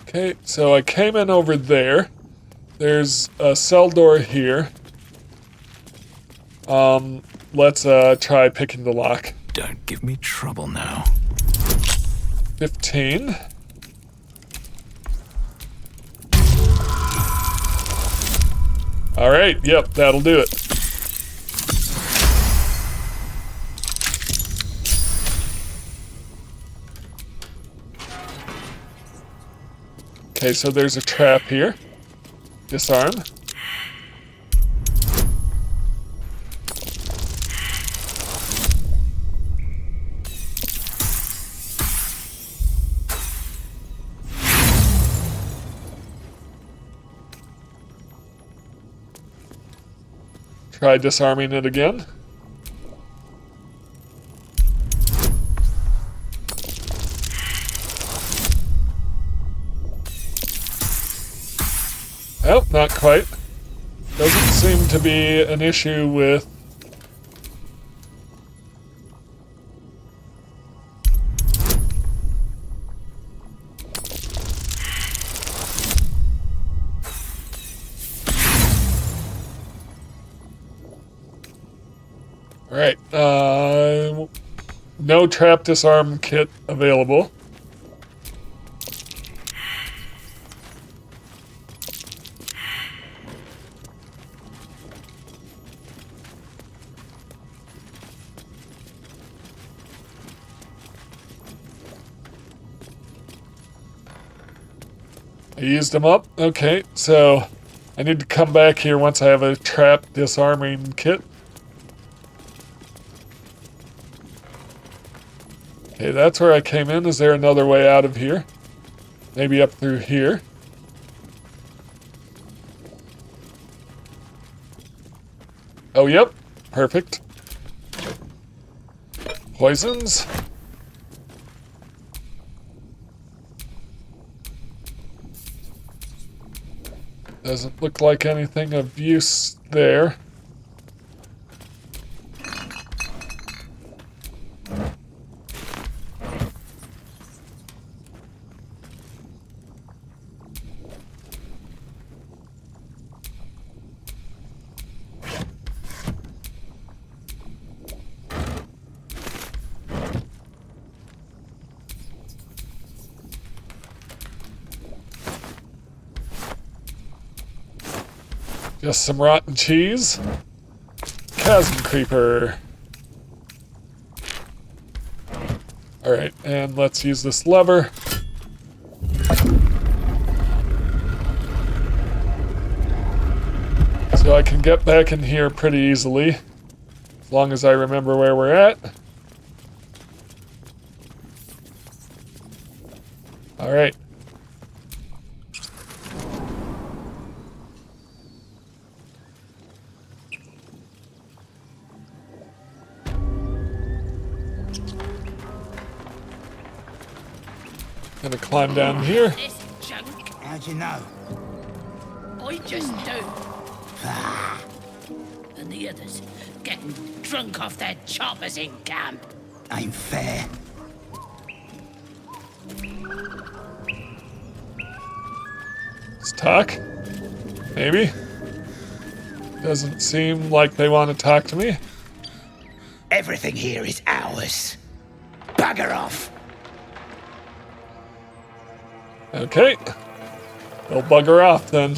Speaker 1: Okay, so I came in over there. There's a cell door here. Let's try picking the lock.
Speaker 8: Don't give me trouble now.
Speaker 1: 15. Alright, yep, that'll do it. Okay, so there's a trap here. Disarm. Try disarming it again. Oh, not quite. Doesn't seem to be an issue with... Alright, no trap disarm kit available. I used them up. Okay, so I need to come back here once I have a trap disarming kit. Okay, that's where I came in. Is there another way out of here? Maybe up through here. Oh, yep. Perfect. Poisons. Doesn't look like anything of use there. Just some rotten cheese. Chasm creeper. Alright, and let's use this lever. So I can get back in here pretty easily, as long as I remember where we're at. Alright. Gonna climb down here.
Speaker 9: This junk,
Speaker 10: How'd you know?
Speaker 9: I just do. And the others getting drunk off their choppers in camp.
Speaker 10: Ain't fair.
Speaker 1: Let's talk. Maybe. Doesn't seem like they want to talk to me.
Speaker 10: Everything here is ours. Bugger off.
Speaker 1: Okay. They'll bugger off then.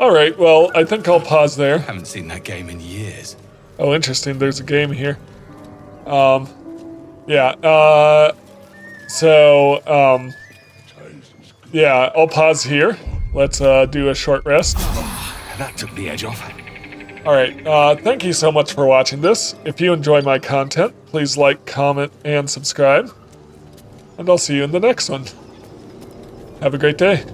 Speaker 1: Alright, well, I think I'll pause there.
Speaker 8: Haven't seen that game in years.
Speaker 1: Oh, interesting, there's a game here. Yeah, yeah, I'll pause here. Let's, do a short rest.
Speaker 8: That took the edge off.
Speaker 1: Alright, thank you so much for watching this. If you enjoy my content, please like, comment, and subscribe. And I'll see you in the next one. Have a great day.